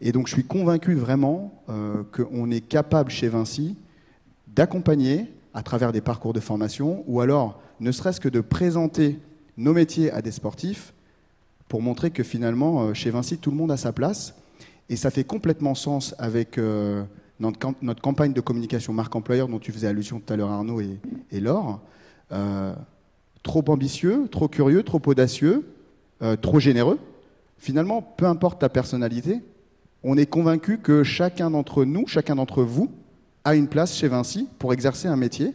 Et donc je suis convaincu vraiment qu'on est capable chez Vinci d'accompagner à travers des parcours de formation ou alors ne serait-ce que de présenter nos métiers à des sportifs pour montrer que finalement chez Vinci tout le monde a sa place. Et ça fait complètement sens avec notre campagne de communication marque employeur dont tu faisais allusion tout à l'heure Arnaud et Laure. Trop ambitieux, trop curieux, trop audacieux, trop généreux. Finalement, peu importe ta personnalité, on est convaincu que chacun d'entre nous, chacun d'entre vous, a une place chez Vinci pour exercer un métier.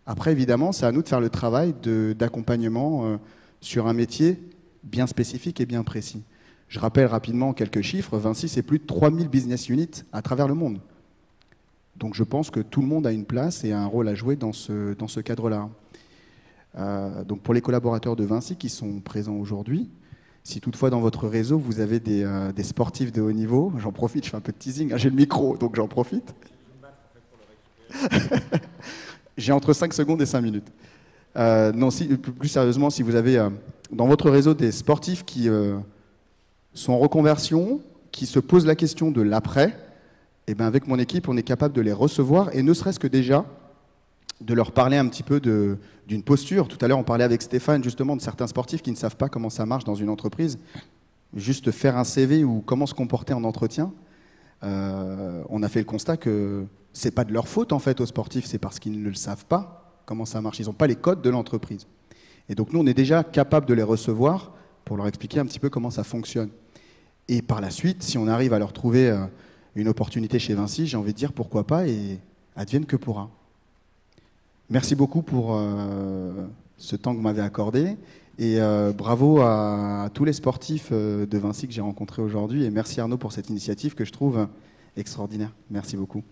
Après, évidemment, c'est à nous de faire le travail d'accompagnement sur un métier bien spécifique et bien précis. Je rappelle rapidement quelques chiffres. Vinci, c'est plus de 3000 business units à travers le monde. Donc je pense que tout le monde a une place et un rôle à jouer dans ce cadre-là. Donc pour les collaborateurs de Vinci qui sont présents aujourd'hui, si toutefois dans votre réseau vous avez des sportifs de haut niveau, j'en profite, je fais un peu de teasing, hein, j'ai le micro donc j'en profite. J'ai entre 5 secondes et 5 minutes. Non, plus sérieusement, si vous avez dans votre réseau des sportifs qui sont en reconversion, qui se posent la question de l'après, eh ben avec mon équipe, on est capable de les recevoir et ne serait-ce que déjà de leur parler un petit peu d'une posture. Tout à l'heure, on parlait avec Stéphane justement de certains sportifs qui ne savent pas comment ça marche dans une entreprise. Juste faire un CV ou comment se comporter en entretien. On a fait le constat que c'est pas de leur faute en fait aux sportifs, c'est parce qu'ils ne le savent pas comment ça marche. Ils n'ont pas les codes de l'entreprise. Et donc nous, on est déjà capable de les recevoir pour leur expliquer un petit peu comment ça fonctionne. Et par la suite, si on arrive à leur trouver une opportunité chez Vinci, j'ai envie de dire pourquoi pas et advienne que pourra. Merci beaucoup pour ce temps que vous m'avez accordé et bravo à tous les sportifs de Vinci que j'ai rencontrés aujourd'hui et merci Arnaud pour cette initiative que je trouve extraordinaire. Merci beaucoup.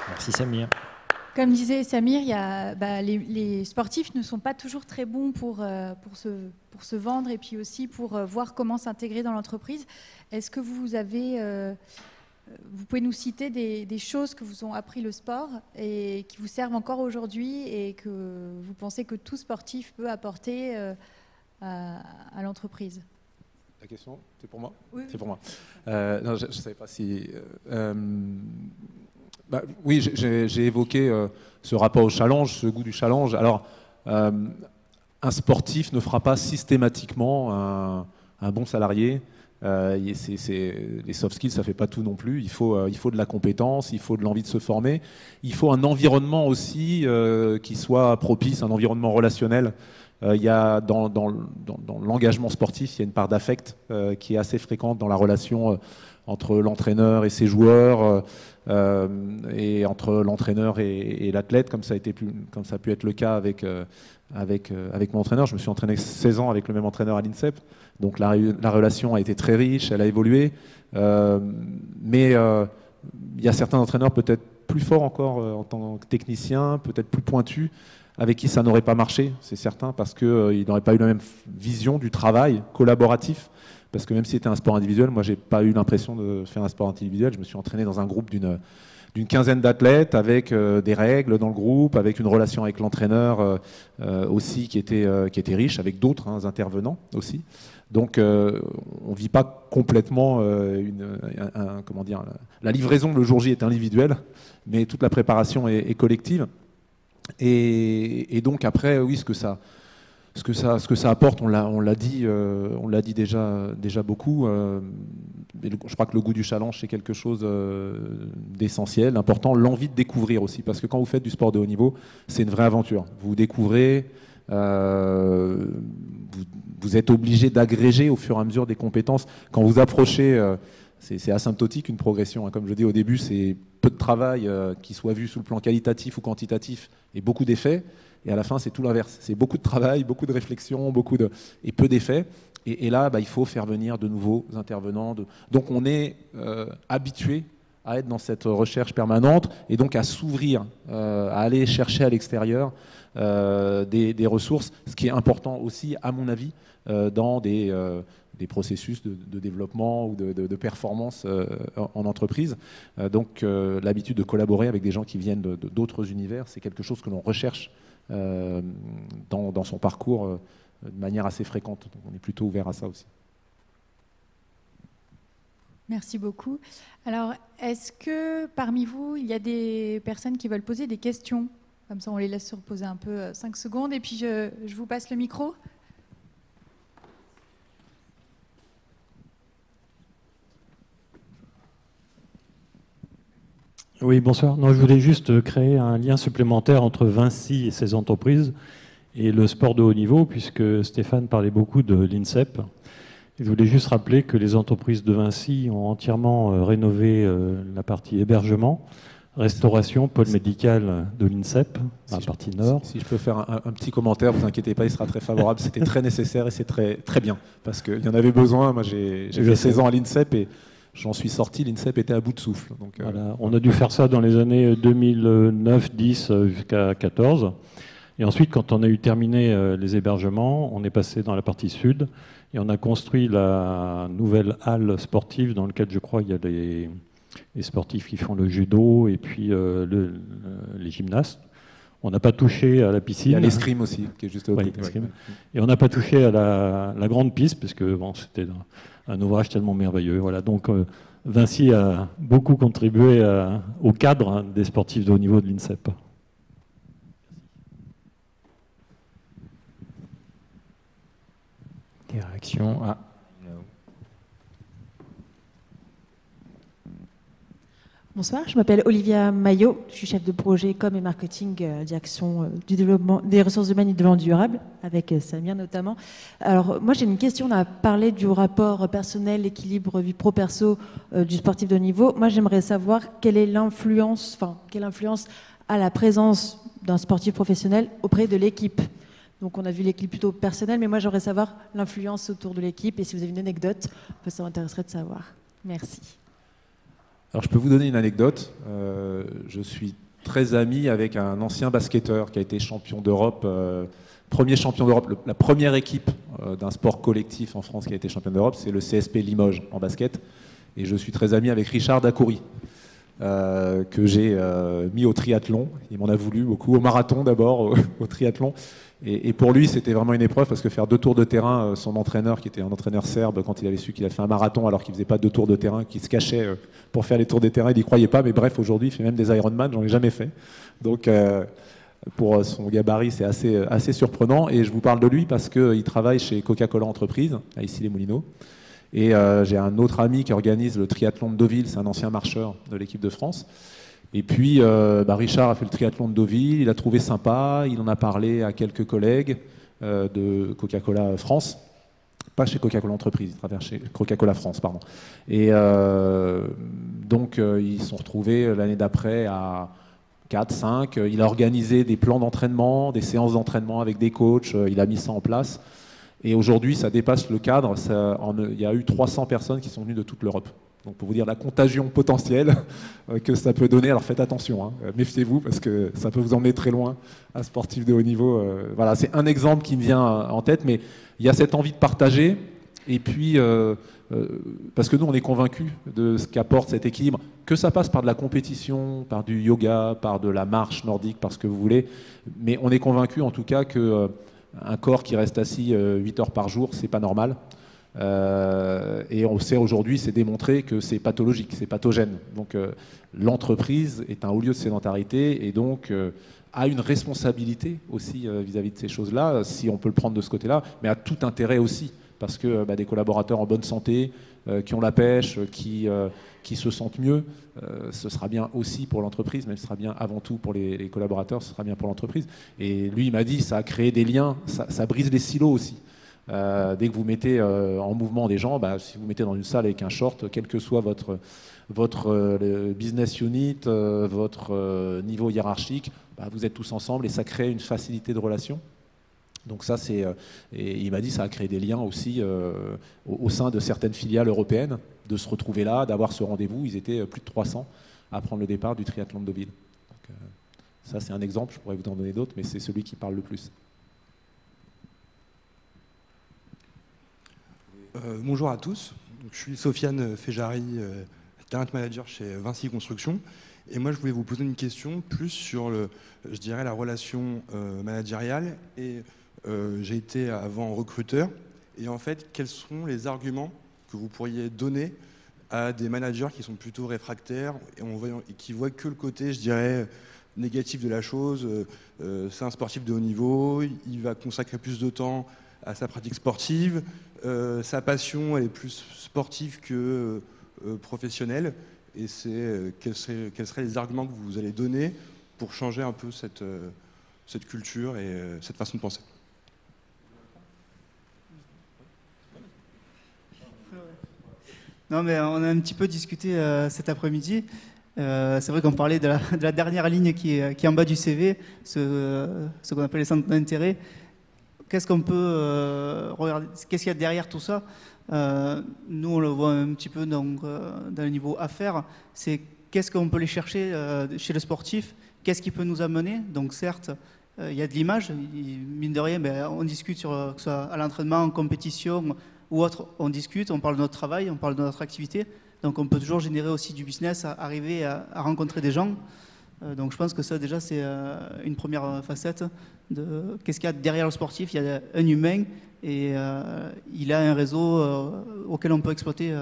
Merci Samir. Comme disait Samir, les sportifs ne sont pas toujours très bons pour se vendre et puis aussi pour voir comment s'intégrer dans l'entreprise. Est-ce que vous pouvez nous citer des choses que vous ont appris le sport et qui vous servent encore aujourd'hui et que vous pensez que tout sportif peut apporter à l'entreprise? La question, c'est pour moi? Oui. C'est pour moi. Non, je ne savais pas si... oui, j'ai évoqué ce rapport au challenge, ce goût du challenge. Alors, un sportif ne fera pas systématiquement un bon salarié. Les soft skills, ça ne fait pas tout non plus. Il faut de la compétence, il faut de l'envie de se former. Il faut un environnement aussi qui soit propice, un environnement relationnel. Il y a dans l'engagement sportif, il y a une part d'affect qui est assez fréquente dans la relation entre l'entraîneur et ses joueurs, et entre l'entraîneur et l'athlète, comme ça a pu être le cas avec mon entraîneur. Je me suis entraîné 16 ans avec le même entraîneur à l'INSEP, donc la relation a été très riche, elle a évolué, mais il y a certains entraîneurs peut-être plus forts encore en tant que techniciens, peut-être plus pointus, avec qui ça n'aurait pas marché, c'est certain, parce qu'ils n'auraient pas eu la même vision du travail collaboratif. Parce que même si c'était un sport individuel, moi, je n'ai pas eu l'impression de faire un sport individuel. Je me suis entraîné dans un groupe d'une quinzaine d'athlètes, avec des règles dans le groupe, avec une relation avec l'entraîneur aussi qui était riche, avec d'autres intervenants aussi. Donc, on ne vit pas complètement comment dire, la livraison le jour J est individuelle, mais toute la préparation est collective. Et donc après, oui, ce que ça apporte, on l'a dit déjà beaucoup. Je crois que le goût du challenge, c'est quelque chose d'essentiel, d'important. L'envie de découvrir aussi, parce que quand vous faites du sport de haut niveau, c'est une vraie aventure. Vous découvrez, vous êtes obligé d'agréger au fur et à mesure des compétences. Quand vous approchez, c'est asymptotique une progression. Comme je dis au début, c'est peu de travail qui soit vu sous le plan qualitatif ou quantitatif et beaucoup d'effets. Et à la fin, c'est tout l'inverse. C'est beaucoup de travail, beaucoup de réflexion, et peu d'effets. Et là, il faut faire venir de nouveaux intervenants. Donc on est habitué à être dans cette recherche permanente et donc à s'ouvrir, à aller chercher à l'extérieur des ressources, ce qui est important aussi, à mon avis, dans des processus de développement ou de performance en entreprise. Donc l'habitude de collaborer avec des gens qui viennent d'autres univers, c'est quelque chose que l'on recherche dans son parcours de manière assez fréquente. Donc on est plutôt ouvert à ça aussi. Merci beaucoup. Alors, est-ce que parmi vous, il y a des personnes qui veulent poser des questions? Comme ça, on les laisse se reposer un peu 5 secondes et puis je vous passe le micro. Oui, bonsoir. Non, je voulais juste créer un lien supplémentaire entre Vinci et ses entreprises et le sport de haut niveau, puisque Stéphane parlait beaucoup de l'INSEP. Je voulais juste rappeler que les entreprises de Vinci ont entièrement rénové la partie hébergement, restauration, pôle médical de l'INSEP, la partie nord. Si je peux faire un petit commentaire, vous inquiétez pas, il sera très favorable. C'était très nécessaire et c'est très bien, parce qu'il y en avait besoin. Moi, j'ai fait 16 ans à l'INSEP et j'en suis sorti, l'INSEP était à bout de souffle. Donc, voilà. On a dû faire ça dans les années 2009, 10 jusqu'à 14. Et ensuite, quand on a eu terminé les hébergements, on est passé dans la partie sud et on a construit la nouvelle halle sportive dans laquelle je crois il y a les sportifs qui font le judo et puis les gymnastes. On n'a pas touché à la piscine. Il y a l'escrime aussi, qui est juste au côté. Et on n'a pas touché à la grande piste, parce que bon, c'était un ouvrage tellement merveilleux. Voilà. Donc Vinci a beaucoup contribué au cadre des sportifs de haut niveau de l'INSEP. Des réactions? Bonsoir, je m'appelle Olivia Maillot, je suis chef de projet com et marketing, direction du développement des ressources humaines et du développement durable, avec Samir notamment. Alors moi j'ai une question, on a parlé du rapport personnel, équilibre vie pro-perso du sportif de haut niveau. Moi j'aimerais savoir quelle influence a la présence d'un sportif professionnel auprès de l'équipe. Donc on a vu l'équipe plutôt personnelle, mais moi j'aimerais savoir l'influence autour de l'équipe et si vous avez une anecdote, ça m'intéresserait de savoir. Merci. Alors je peux vous donner une anecdote. Je suis très ami avec un ancien basketteur qui a été champion d'Europe, premier champion d'Europe, la première équipe d'un sport collectif en France qui a été champion d'Europe, c'est le CSP Limoges en basket. Et je suis très ami avec Richard Dacoury, que j'ai mis au triathlon. Il m'en a voulu beaucoup, au marathon d'abord, au triathlon. Et pour lui, c'était vraiment une épreuve parce que faire 2 tours de terrain, son entraîneur, qui était un entraîneur serbe, quand il avait su qu'il a fait un marathon alors qu'il ne faisait pas 2 tours de terrain, qu'il se cachait pour faire les tours de terrain, il n'y croyait pas. Mais bref, aujourd'hui, il fait même des Ironman, j'en ai jamais fait. Donc, pour son gabarit, c'est assez surprenant. Et je vous parle de lui parce qu'il travaille chez Coca-Cola Entreprise, à Issy-les-Moulineaux. Et j'ai un autre ami qui organise le triathlon de Deauville, c'est un ancien marcheur de l'équipe de France. Et puis, Richard a fait le triathlon de Deauville, il a trouvé sympa, il en a parlé à quelques collègues de Coca-Cola France, pas chez Coca-Cola Entreprise, il travaille chez Coca-Cola France, pardon. Et donc, ils se sont retrouvés l'année d'après à 4, 5, il a organisé des plans d'entraînement, des séances d'entraînement avec des coachs, il a mis ça en place. Et aujourd'hui, ça dépasse le cadre, il y a eu 300 personnes qui sont venues de toute l'Europe. Donc pour vous dire la contagion potentielle que ça peut donner, alors faites attention, hein, méfiez-vous parce que ça peut vous emmener très loin, un sportif de haut niveau. Voilà, c'est un exemple qui me vient en tête, mais il y a cette envie de partager, et puis parce que nous on est convaincus de ce qu'apporte cet équilibre, que ça passe par de la compétition, par du yoga, par de la marche nordique, par ce que vous voulez, mais on est convaincus en tout cas que un corps qui reste assis 8 heures par jour, c'est pas normal. Et on sait aujourd'hui, c'est démontré que c'est pathologique, c'est pathogène. Donc l'entreprise est un haut lieu de sédentarité et donc a une responsabilité aussi vis-à-vis de ces choses-là, si on peut le prendre de ce côté-là, mais a tout intérêt aussi, parce que des collaborateurs en bonne santé, qui ont la pêche, qui se sentent mieux, ce sera bien aussi pour l'entreprise, mais ce sera bien avant tout pour les collaborateurs, ce sera bien pour l'entreprise. Et lui, il m'a dit, ça a créé des liens, ça brise les silos aussi. Dès que vous mettez en mouvement des gens, si vous mettez dans une salle avec un short, quel que soit votre business unit, votre niveau hiérarchique, vous êtes tous ensemble et ça crée une facilité de relation. Donc ça, et il m'a dit, ça a créé des liens aussi au sein de certaines filiales européennes de se retrouver là, d'avoir ce rendez-vous. Ils étaient plus de 300 à prendre le départ du triathlon de Deauville. Donc, ça, c'est un exemple, je pourrais vous en donner d'autres, mais c'est celui qui parle le plus. Bonjour à tous, donc, je suis Sofiane Fejari, talent manager chez Vinci Construction. Et moi, je voulais vous poser une question plus sur, je dirais, la relation managériale. Et j'ai été avant recruteur. Et en fait, quels sont les arguments que vous pourriez donner à des managers qui sont plutôt réfractaires et qui voient que le côté, je dirais, négatif de la chose. C'est un sportif de haut niveau, il va consacrer plus de temps à sa pratique sportive, sa passion elle est plus sportive que professionnelle. Et quels seraient les arguments que vous allez donner pour changer un peu cette culture et cette façon de penser? Non, mais on a un petit peu discuté cet après-midi. C'est vrai qu'on parlait de la dernière ligne qui est en bas du CV, ce qu'on appelle les centres d'intérêt. Qu'est-ce qu'on peut regarder? Qu'est-ce qu'il y a derrière tout ça? Nous, on le voit un petit peu dans le niveau affaires. C'est qu'est-ce qu'on peut aller chercher chez le sportif? Qu'est-ce qui peut nous amener? Donc certes, il y a de l'image. Mine de rien, on discute que ce soit à l'entraînement, en compétition ou autre. On discute, on parle de notre travail, on parle de notre activité. Donc on peut toujours générer aussi du business, arriver à rencontrer des gens. Donc je pense que ça déjà c'est une première facette de qu'est-ce qu'il y a derrière le sportif. Il y a un humain et il a un réseau auquel on peut exploiter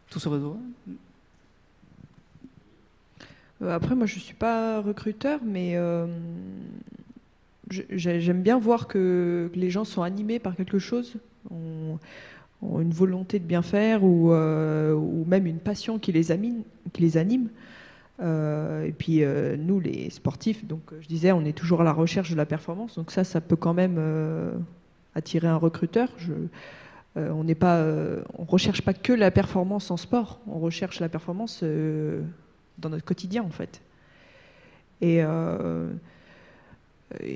tout ce réseau. Après moi je ne suis pas recruteur mais j'aime bien voir que les gens sont animés par quelque chose, ont une volonté de bien faire ou même une passion qui les anime. Et puis nous les sportifs, donc je disais on est toujours à la recherche de la performance, donc ça peut quand même attirer un recruteur. On recherche pas que la performance en sport, on recherche la performance dans notre quotidien en fait. Et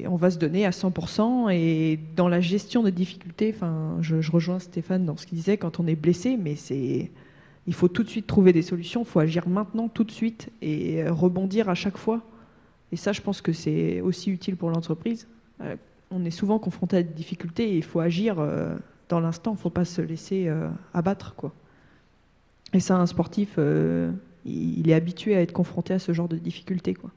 on va se donner à 100%. Et dans la gestion des difficultés, je rejoins Stéphane dans ce qu'il disait, quand on est blessé, mais il faut tout de suite trouver des solutions, il faut agir maintenant, tout de suite, et rebondir à chaque fois. Et ça, je pense que c'est aussi utile pour l'entreprise. On est souvent confronté à des difficultés et il faut agir dans l'instant, il ne faut pas se laisser abattre, quoi. Et ça, un sportif, il est habitué à être confronté à ce genre de difficultés, quoi.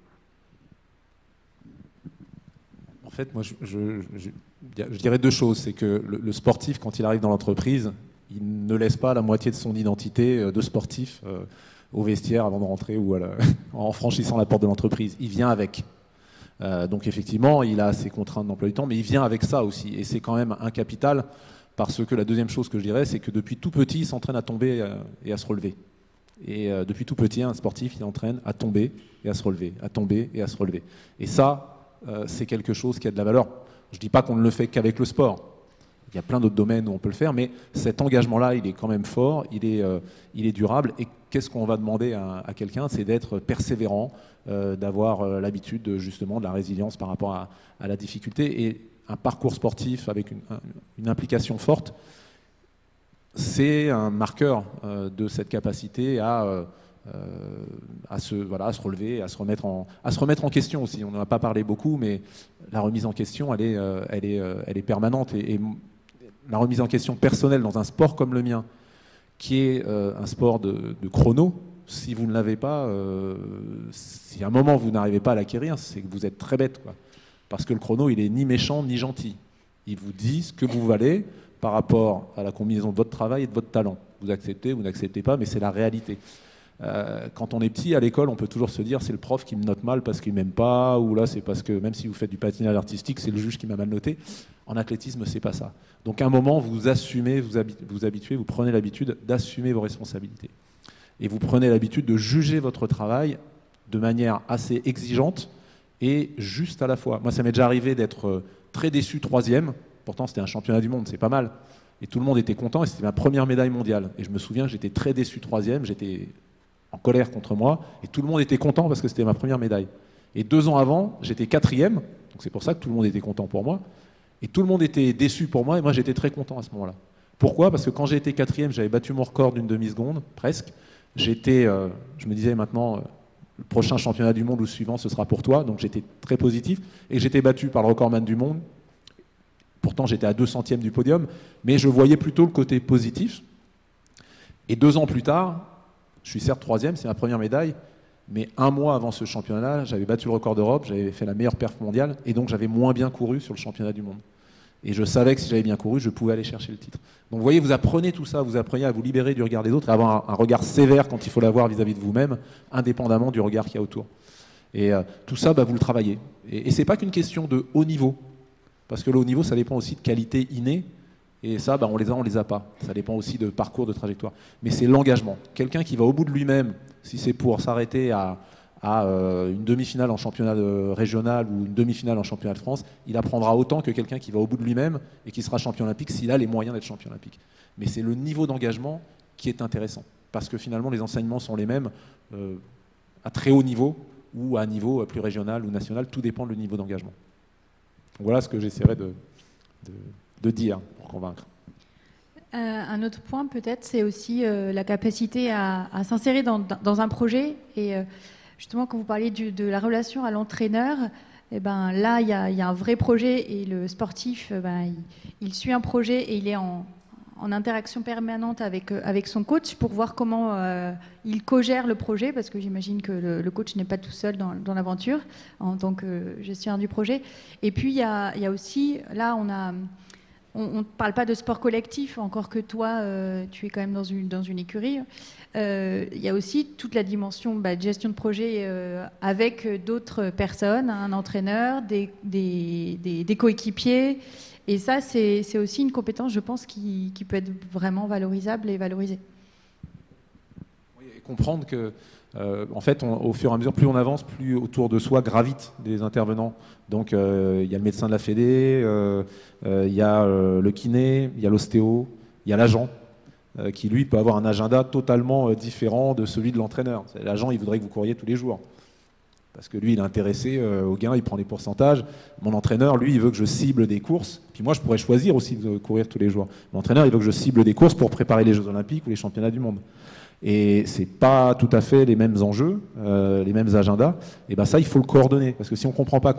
En fait, moi, je dirais deux choses. C'est que le sportif, quand il arrive dans l'entreprise, il ne laisse pas la moitié de son identité de sportif au vestiaire avant de rentrer ou en franchissant la porte de l'entreprise. Il vient avec. Donc effectivement, il a ses contraintes d'emploi du temps, mais il vient avec ça aussi. Et c'est quand même un capital, parce que la deuxième chose que je dirais, c'est que depuis tout petit, il s'entraîne à tomber et à se relever. Et depuis tout petit, un sportif, il entraîne à tomber et à se relever, à tomber et à se relever. Et ça, c'est quelque chose qui a de la valeur. Je ne dis pas qu'on ne le fait qu'avec le sport. Il y a plein d'autres domaines où on peut le faire, mais cet engagement-là, il est quand même fort, il est durable. Et qu'est-ce qu'on va demander à quelqu'un? C'est d'être persévérant, d'avoir l'habitude justement de la résilience par rapport à la difficulté. Et un parcours sportif avec une implication forte, c'est un marqueur de cette capacité à se relever, à se remettre en question aussi. On n'en a pas parlé beaucoup, mais la remise en question, elle est permanente. Et la remise en question personnelle dans un sport comme le mien, qui est un sport de chrono, si vous ne l'avez pas, si à un moment vous n'arrivez pas à l'acquérir, c'est que vous êtes très bête, quoi. Parce que le chrono, il est ni méchant ni gentil. Il vous dit ce que vous valez par rapport à la combinaison de votre travail et de votre talent. Vous acceptez, vous n'acceptez pas, mais c'est la réalité. Quand on est petit à l'école, on peut toujours se dire c'est le prof qui me note mal parce qu'il m'aime pas, ou là c'est parce que même si vous faites du patinage artistique, c'est le juge qui m'a mal noté. En athlétisme, c'est pas ça. Donc à un moment, vous assumez, vous habituez, vous prenez l'habitude d'assumer vos responsabilités. Et vous prenez l'habitude de juger votre travail de manière assez exigeante et juste à la fois. Moi, ça m'est déjà arrivé d'être très déçu 3e, pourtant c'était un championnat du monde, c'est pas mal. Et tout le monde était content et c'était ma première médaille mondiale. Et je me souviens, j'étais très déçu 3e, j'étais en colère contre moi, et tout le monde était content parce que c'était ma première médaille. Et 2 ans avant, j'étais 4e, donc c'est pour ça que tout le monde était content pour moi, et tout le monde était déçu pour moi, et moi j'étais très content à ce moment-là. Pourquoi? Parce que quand j'ai été 4e, j'avais battu mon record d'une demi-seconde, presque. Je me disais maintenant, le prochain championnat du monde ou le suivant, ce sera pour toi. Donc j'étais très positif. Et j'étais battu par le recordman du monde. Pourtant, j'étais à 2 centièmes du podium. Mais je voyais plutôt le côté positif. Et 2 ans plus tard, je suis certes 3e, c'est ma première médaille. Mais 1 mois avant ce championnat, j'avais battu le record d'Europe, j'avais fait la meilleure perf mondiale. Et donc j'avais moins bien couru sur le championnat du monde. Et je savais que si j'avais bien couru, je pouvais aller chercher le titre. Donc vous voyez, vous apprenez tout ça, vous apprenez à vous libérer du regard des autres, à avoir un regard sévère quand il faut l'avoir vis-à-vis de vous-même, indépendamment du regard qu'il y a autour. Et tout ça, vous le travaillez. Et ce n'est pas qu'une question de haut niveau, parce que le haut niveau, ça dépend aussi de qualités innées, et ça, on les a pas. Ça dépend aussi de parcours, de trajectoire. Mais c'est l'engagement. Quelqu'un qui va au bout de lui-même, si c'est pour s'arrêter à une demi-finale en championnat régional ou une demi-finale en championnat de France, il apprendra autant que quelqu'un qui va au bout de lui-même et qui sera champion olympique s'il a les moyens d'être champion olympique. Mais c'est le niveau d'engagement qui est intéressant, parce que finalement les enseignements sont les mêmes à très haut niveau ou à un niveau plus régional ou national, tout dépend du niveau d'engagement. Voilà ce que j'essaierai de dire pour convaincre. Un autre point peut-être, c'est aussi la capacité à s'insérer dans un projet. Et justement, quand vous parliez de la relation à l'entraîneur, là, il y a un vrai projet et le sportif, il suit un projet et il est en interaction permanente avec son coach pour voir comment il co-gère le projet, parce que j'imagine que le coach n'est pas tout seul dans l'aventure en tant que gestionnaire du projet. Et puis, il y a aussi, là, on ne parle pas de sport collectif, encore que toi, tu es quand même dans une écurie. Il y a aussi toute la dimension de gestion de projet avec d'autres personnes, un entraîneur, des coéquipiers. Et ça, c'est aussi une compétence, je pense, qui peut être vraiment valorisable et valorisée. Oui, et comprendre que, en fait, au fur et à mesure, plus on avance, plus autour de soi gravitent des intervenants. Donc, il y a le médecin de la Fédé, il y a le kiné, il y a l'ostéo, il y a l'agent, qui, lui, peut avoir un agenda totalement différent de celui de l'entraîneur. L'agent, il voudrait que vous couriez tous les jours. Parce que lui, il est intéressé au gain, il prend des pourcentages. Mon entraîneur, lui, il veut que je cible des courses. Puis moi, je pourrais choisir aussi de courir tous les jours. Mon entraîneur, il veut que je cible des courses pour préparer les Jeux Olympiques ou les Championnats du Monde. Et ce n'est pas tout à fait les mêmes enjeux, les mêmes agendas. Et ça, il faut le coordonner. Parce que si on ne comprend pas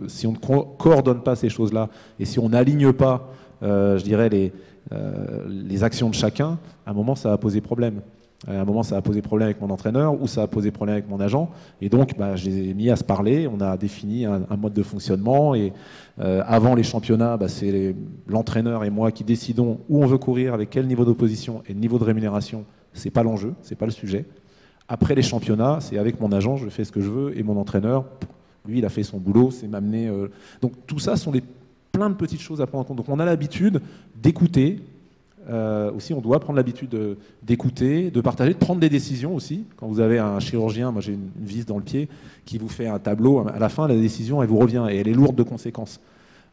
si on ne coordonne pas ces choses-là, et si on n'aligne pas, je dirais, les actions de chacun, à un moment, ça va poser problème. À un moment, ça a posé problème avec mon entraîneur ou ça a posé problème avec mon agent. Et donc, je les ai mis à se parler. On a défini un mode de fonctionnement. Et avant les championnats, c'est l'entraîneur et moi qui décidons où on veut courir, avec quel niveau d'opposition et niveau de rémunération. C'est pas l'enjeu, c'est pas le sujet. Après les championnats, c'est avec mon agent, je fais ce que je veux. Et mon entraîneur, lui, il a fait son boulot, c'est m'amener. Donc tout ça sont plein de petites choses à prendre en compte. Donc on a l'habitude d'écouter. Aussi, on doit prendre l'habitude d'écouter, de partager, de prendre des décisions aussi. Quand vous avez un chirurgien, moi j'ai une vis dans le pied, qui vous fait un tableau, à la fin, la décision, elle vous revient et elle est lourde de conséquences.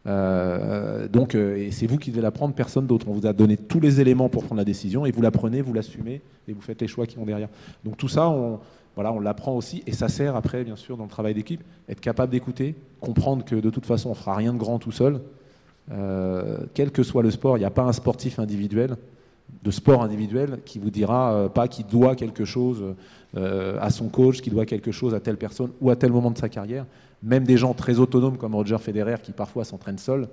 Et c'est vous qui devez la prendre, personne d'autre. On vous a donné tous les éléments pour prendre la décision et vous la prenez, vous l'assumez et vous faites les choix qui vont derrière. Donc tout ça, on l'apprend aussi et ça sert après, bien sûr, dans le travail d'équipe, être capable d'écouter, comprendre que de toute façon, on ne fera rien de grand tout seul. Quel que soit le sport, il n'y a pas un sportif individuel, de sport individuel, qui vous dira pas qu'il doit quelque chose à son coach, qu'il doit quelque chose à telle personne ou à tel moment de sa carrière. Même des gens très autonomes comme Roger Federer, qui parfois s'entraînent seuls,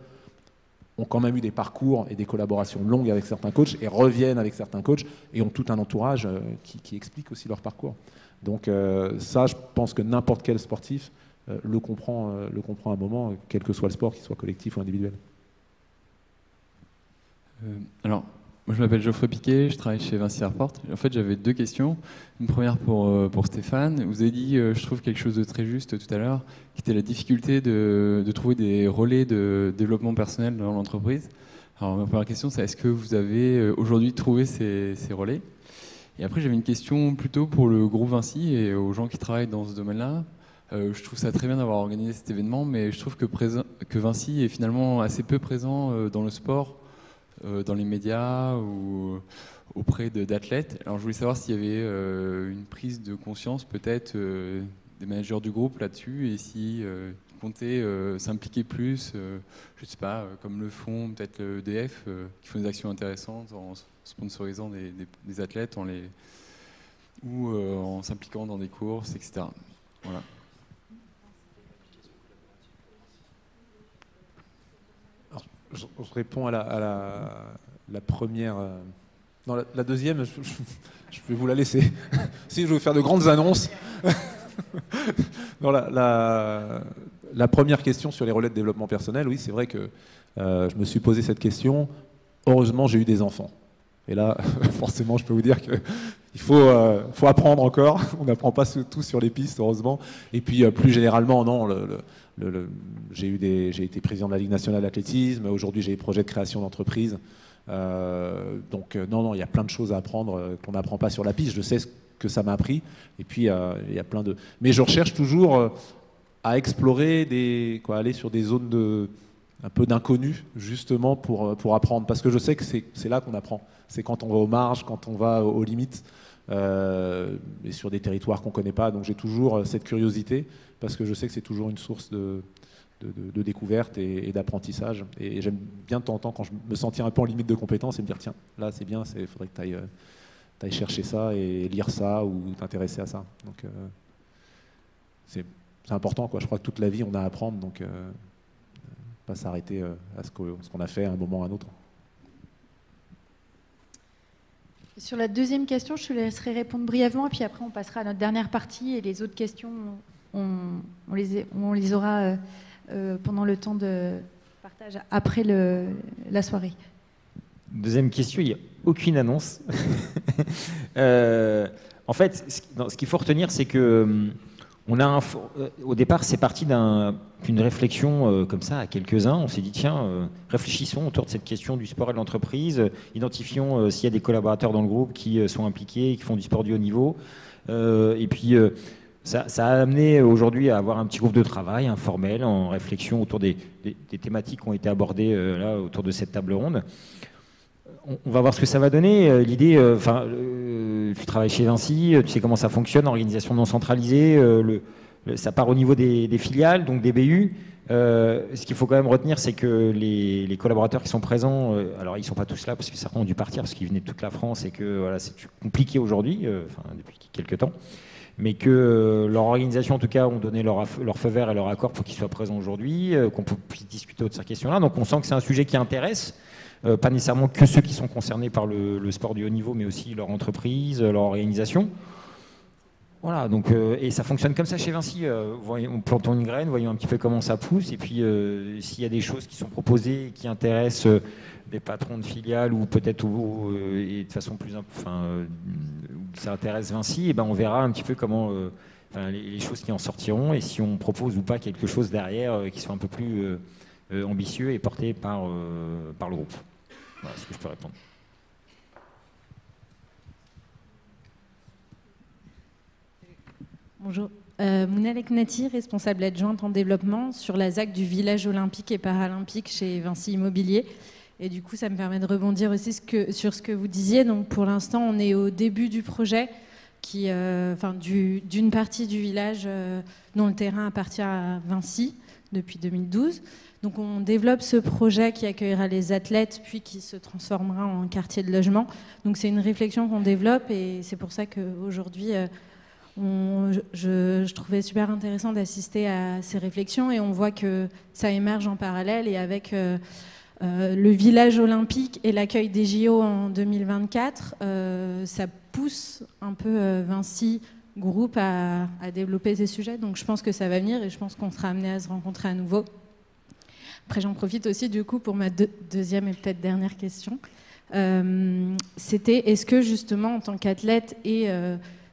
ont quand même eu des parcours et des collaborations longues avec certains coachs et reviennent avec certains coachs et ont tout un entourage qui explique aussi leur parcours. Donc ça, je pense que n'importe quel sportif le comprend à un moment, quel que soit le sport, qu'il soit collectif ou individuel. Alors, moi je m'appelle Geoffrey Piquet, je travaille chez Vinci Airport. En fait, j'avais 2 questions. Une première pour Stéphane. Vous avez dit, je trouve quelque chose de très juste tout à l'heure, qui était la difficulté de trouver des relais de développement personnel dans l'entreprise. Alors, ma première question, c'est est-ce que vous avez aujourd'hui trouvé ces relais? Et après, j'avais une question plutôt pour le groupe Vinci et aux gens qui travaillent dans ce domaine-là. Je trouve ça très bien d'avoir organisé cet événement, mais je trouve que Vinci est finalement assez peu présent dans le sport, dans les médias ou auprès d'athlètes. Alors je voulais savoir s'il y avait une prise de conscience peut-être des managers du groupe là-dessus et si comptaient s'impliquer plus, je ne sais pas, comme le font peut-être le EDF, qui font des actions intéressantes en sponsorisant des athlètes ou en s'impliquant dans des courses, etc. Voilà. Alors, je réponds à la première. Non, la deuxième, je vais vous la laisser. Si je vais vous faire de grandes annonces. Non, la première question sur les relais de développement personnel, oui, c'est vrai que je me suis posé cette question. Heureusement, j'ai eu des enfants. Et là, forcément, je peux vous dire qu'il faut apprendre encore. On n'apprend pas tout sur les pistes, heureusement. Et puis, plus généralement, non, j'ai été président de la Ligue nationale d'athlétisme. Aujourd'hui, j'ai des projets de création d'entreprise. Donc, non, il y a plein de choses à apprendre qu'on n'apprend pas sur la piste. Je sais ce que ça m'a appris. Et puis, il y a plein de... Mais je recherche toujours à explorer, aller sur des zones un peu d'inconnu, justement, pour apprendre. Parce que je sais que c'est là qu'on apprend. C'est quand on va aux marges, quand on va aux limites, et sur des territoires qu'on ne connaît pas. Donc j'ai toujours cette curiosité, parce que je sais que c'est toujours une source de découverte et d'apprentissage. Et j'aime bien de temps en temps, quand je me sentir un peu en limite de compétence, et me dire, tiens, là c'est bien, il faudrait que tu ailles chercher ça et lire ça ou t'intéresser à ça. Donc c'est important, quoi. Je crois que toute la vie, on a à apprendre, donc pas s'arrêter à ce qu'on a fait à un moment ou à un autre. Sur la deuxième question, je te laisserai répondre brièvement, et puis après on passera à notre dernière partie, et les autres questions, on les aura pendant le temps de partage après la soirée. Deuxième question, il n'y a aucune annonce. En fait, ce qu'il faut retenir, c'est que au départ, c'est parti d'une réflexion comme ça à quelques-uns. On s'est dit, tiens, réfléchissons autour de cette question du sport et de l'entreprise, identifions s'il y a des collaborateurs dans le groupe qui sont impliqués, qui font du sport du haut niveau. Et puis, ça a amené aujourd'hui à avoir un petit groupe de travail informel, en réflexion autour des thématiques qui ont été abordées là, autour de cette table ronde. On va voir ce que ça va donner. L'idée, tu travailles chez Vinci, tu sais comment ça fonctionne, organisation non centralisée, ça part au niveau des filiales, donc des BU. Ce qu'il faut quand même retenir, c'est que les collaborateurs qui sont présents, alors ils ne sont pas tous là parce que certains ont dû partir parce qu'ils venaient de toute la France et que voilà, c'est compliqué aujourd'hui, depuis quelques temps, mais que leur organisation, en tout cas, ont donné leur feu vert et leur accord pour qu'ils soient présents aujourd'hui, qu'on puisse discuter de ces questions-là. Donc on sent que c'est un sujet qui intéresse. Pas nécessairement que ceux qui sont concernés par le sport du haut niveau, mais aussi leur entreprise, leur organisation. Voilà, donc, et ça fonctionne comme ça chez Vinci. Plantons une graine, voyons un petit peu comment ça pousse, et puis s'il y a des choses qui sont proposées qui intéressent des patrons de filiales ou peut-être et de façon plus, ça intéresse Vinci, et ben on verra un petit peu comment les choses qui en sortiront et si on propose ou pas quelque chose derrière qui soit un peu plus ambitieux et porté par le groupe. Voilà ce que je peux répondre. Bonjour. Mouna Leknati, responsable adjointe en développement sur la ZAC du village olympique et paralympique chez Vinci Immobilier. Et du coup, ça me permet de rebondir aussi sur ce que vous disiez. Donc, pour l'instant, on est au début du projet, d'une partie du village dont le terrain appartient à Vinci depuis 2012. Donc on développe ce projet qui accueillera les athlètes, puis qui se transformera en quartier de logement. Donc c'est une réflexion qu'on développe et c'est pour ça qu'aujourd'hui, je trouvais super intéressant d'assister à ces réflexions et on voit que ça émerge en parallèle et avec le village olympique et l'accueil des JO en 2024, ça pousse un peu Vinci Group à développer ces sujets. Donc je pense que ça va venir et je pense qu'on sera amené à se rencontrer à nouveau. Après, j'en profite aussi du coup pour ma deuxième et peut-être dernière question. C'était, est-ce que justement en tant qu'athlète et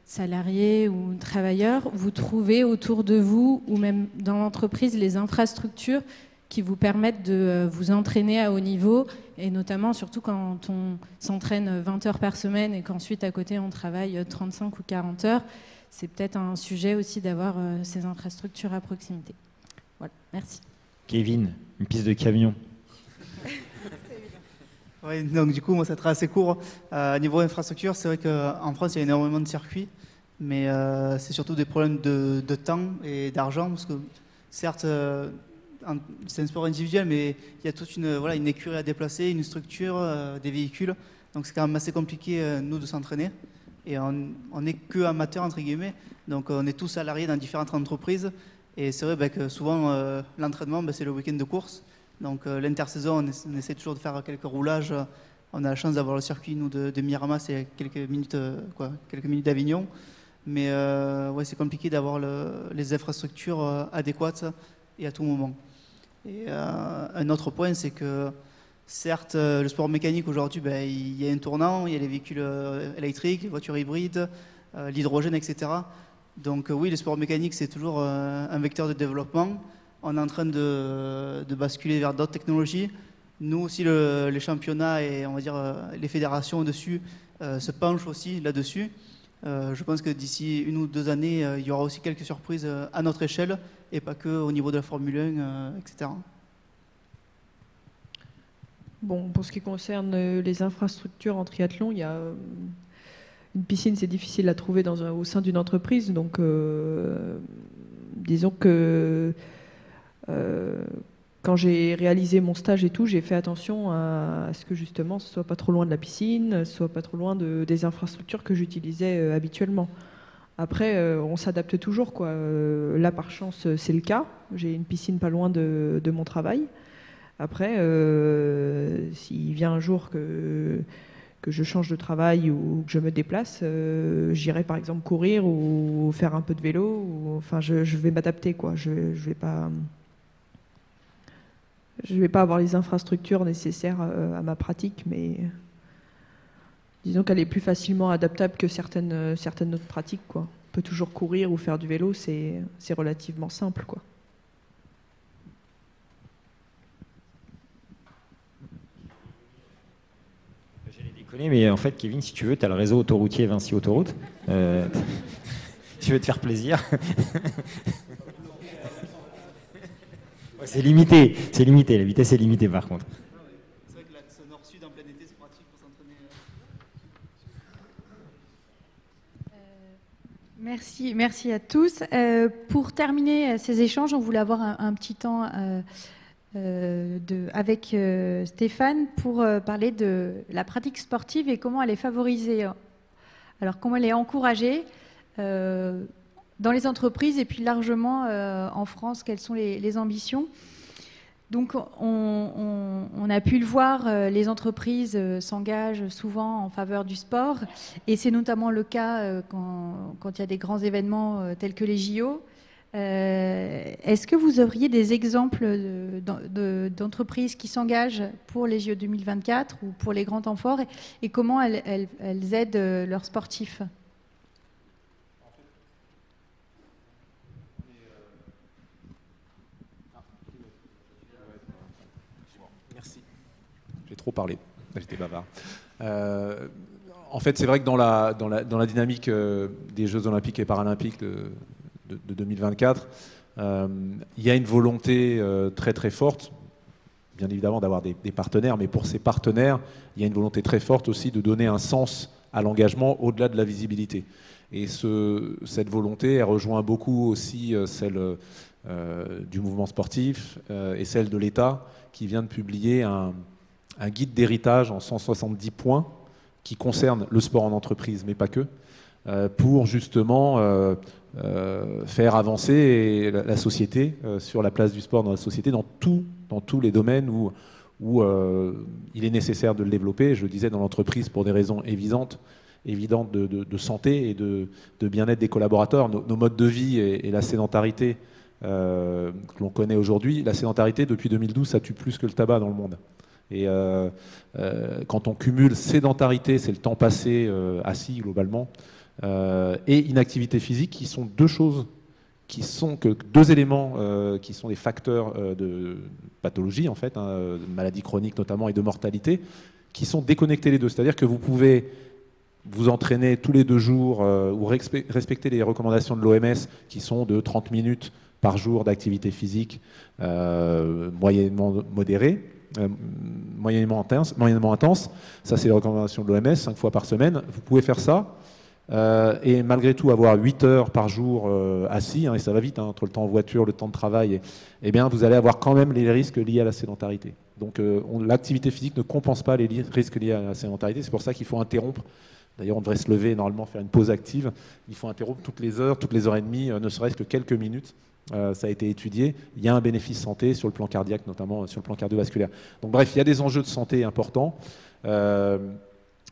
salarié ou travailleur, vous trouvez autour de vous ou même dans l'entreprise les infrastructures qui vous permettent de vous entraîner à haut niveau et notamment surtout quand on s'entraîne 20 heures par semaine et qu'ensuite à côté on travaille 35 ou 40 heures, c'est peut-être un sujet aussi d'avoir ces infrastructures à proximité. Voilà, merci. Kevin, une piste de camion. Oui, donc du coup, moi, ça sera assez court. Niveau infrastructure, c'est vrai qu'en France, il y a énormément de circuits, mais c'est surtout des problèmes de temps et d'argent, parce que certes, c'est un sport individuel, mais il y a toute une écurie à déplacer, une structure, des véhicules. Donc c'est quand même assez compliqué, nous, de s'entraîner. Et on n'est que amateurs, entre guillemets. Donc on est tous salariés dans différentes entreprises. Et c'est vrai que souvent, l'entraînement, c'est le week-end de course. Donc l'intersaison, on essaie toujours de faire quelques roulages. On a la chance d'avoir le circuit, nous, de Miramas, c'est quelques minutes d'Avignon. Mais c'est compliqué d'avoir les infrastructures adéquates et à tout moment. Et un autre point, c'est que certes, le sport mécanique aujourd'hui, il y a un tournant, il y a les véhicules électriques, les voitures hybrides, l'hydrogène, etc. Donc oui, le sport mécanique, c'est toujours un vecteur de développement. On est en train de basculer vers d'autres technologies. Nous aussi, les championnats et on va dire les fédérations dessus se penchent aussi là-dessus. Je pense que d'ici 1 ou 2 années, il y aura aussi quelques surprises à notre échelle et pas que au niveau de la Formule 1, etc. Bon, pour ce qui concerne les infrastructures en triathlon, il y a une piscine, c'est difficile à trouver au sein d'une entreprise. Donc, disons que quand j'ai réalisé mon stage et tout, j'ai fait attention à ce que justement ce soit pas trop loin de la piscine, ce soit pas trop loin des infrastructures que j'utilisais habituellement. Après, on s'adapte toujours, quoi. Là, par chance, c'est le cas. J'ai une piscine pas loin de mon travail. Après, s'il vient un jour que je change de travail ou que je me déplace, j'irai par exemple courir ou faire un peu de vélo. Enfin, je vais m'adapter, quoi. Je vais pas avoir les infrastructures nécessaires à ma pratique, mais disons qu'elle est plus facilement adaptable que certaines autres pratiques, quoi. On peut toujours courir ou faire du vélo, c'est relativement simple, quoi. J'allais déconner, mais en fait, Kevin, si tu veux, tu as le réseau autoroutier Vinci Autoroute. Tu veux te faire plaisir. C'est limité, la vitesse est limitée par contre. C'est vrai que l'axe nord-sud en plein été, c'est pratique pour s'entraîner. Merci à tous. Pour terminer ces échanges, on voulait avoir un petit temps avec Stéphane pour parler de la pratique sportive et comment elle est favorisée. Alors comment elle est encouragée dans les entreprises et puis largement en France, quelles sont les ambitions. Donc on a pu le voir, les entreprises s'engagent souvent en faveur du sport et c'est notamment le cas quand il y a des grands événements tels que les JO. Est-ce que vous auriez des exemples d'entreprises qui s'engagent pour les JO 2024 ou pour les grands temps forts et comment elles aident leurs sportifs ? J'ai trop parlé, j'étais bavard. En fait, c'est vrai que dans la dynamique des Jeux Olympiques et Paralympiques de 2024, il y a une volonté très très forte, bien évidemment d'avoir des partenaires, mais pour ces partenaires, il y a une volonté très forte aussi de donner un sens à l'engagement au-delà de la visibilité. Et cette volonté, elle rejoint beaucoup aussi celle du mouvement sportif et celle de l'État qui vient de publier un guide d'héritage en 170 points qui concerne le sport en entreprise, mais pas que, pour justement faire avancer la société sur la place du sport dans la société, dans tous les domaines où il est nécessaire de le développer. Je le disais, dans l'entreprise, pour des raisons évidentes de santé et de bien-être des collaborateurs. Nos modes de vie et la sédentarité que l'on connaît aujourd'hui, la sédentarité, depuis 2012, ça tue plus que le tabac dans le monde. Et quand on cumule sédentarité, c'est le temps passé assis globalement, et inactivité physique, qui sont deux choses, deux éléments qui sont des facteurs de pathologie en fait, de maladies chroniques notamment et de mortalité, qui sont déconnectés les deux. C'est-à-dire que vous pouvez vous entraîner tous les 2 jours ou respecter les recommandations de l'OMS qui sont de 30 minutes par jour d'activité physique moyennement modérée. Moyennement intense, ça c'est les recommandations de l'OMS, 5 fois par semaine. Vous pouvez faire ça, et malgré tout avoir 8 heures par jour assis, et ça va vite, entre le temps en voiture, le temps de travail, eh bien, vous allez avoir quand même les risques liés à la sédentarité. Donc l'activité physique ne compense pas les risques liés à la sédentarité, c'est pour ça qu'il faut interrompre. D'ailleurs, on devrait se lever, normalement, faire une pause active. Il faut interrompre toutes les heures et demie, ne serait-ce que quelques minutes. Ça a été étudié. Il y a un bénéfice santé sur le plan cardiaque, notamment sur le plan cardiovasculaire. Donc bref, il y a des enjeux de santé importants.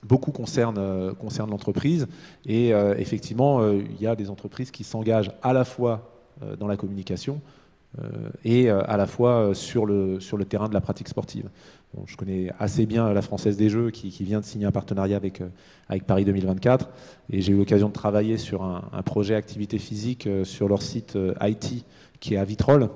Beaucoup concernent l'entreprise. Et effectivement, il y a des entreprises qui s'engagent à la fois dans la communication et à la fois sur le terrain de la pratique sportive. Bon, je connais assez bien la Française des Jeux qui vient de signer un partenariat avec Paris 2024 et j'ai eu l'occasion de travailler sur un projet activité physique sur leur site IT qui est à Vitrolles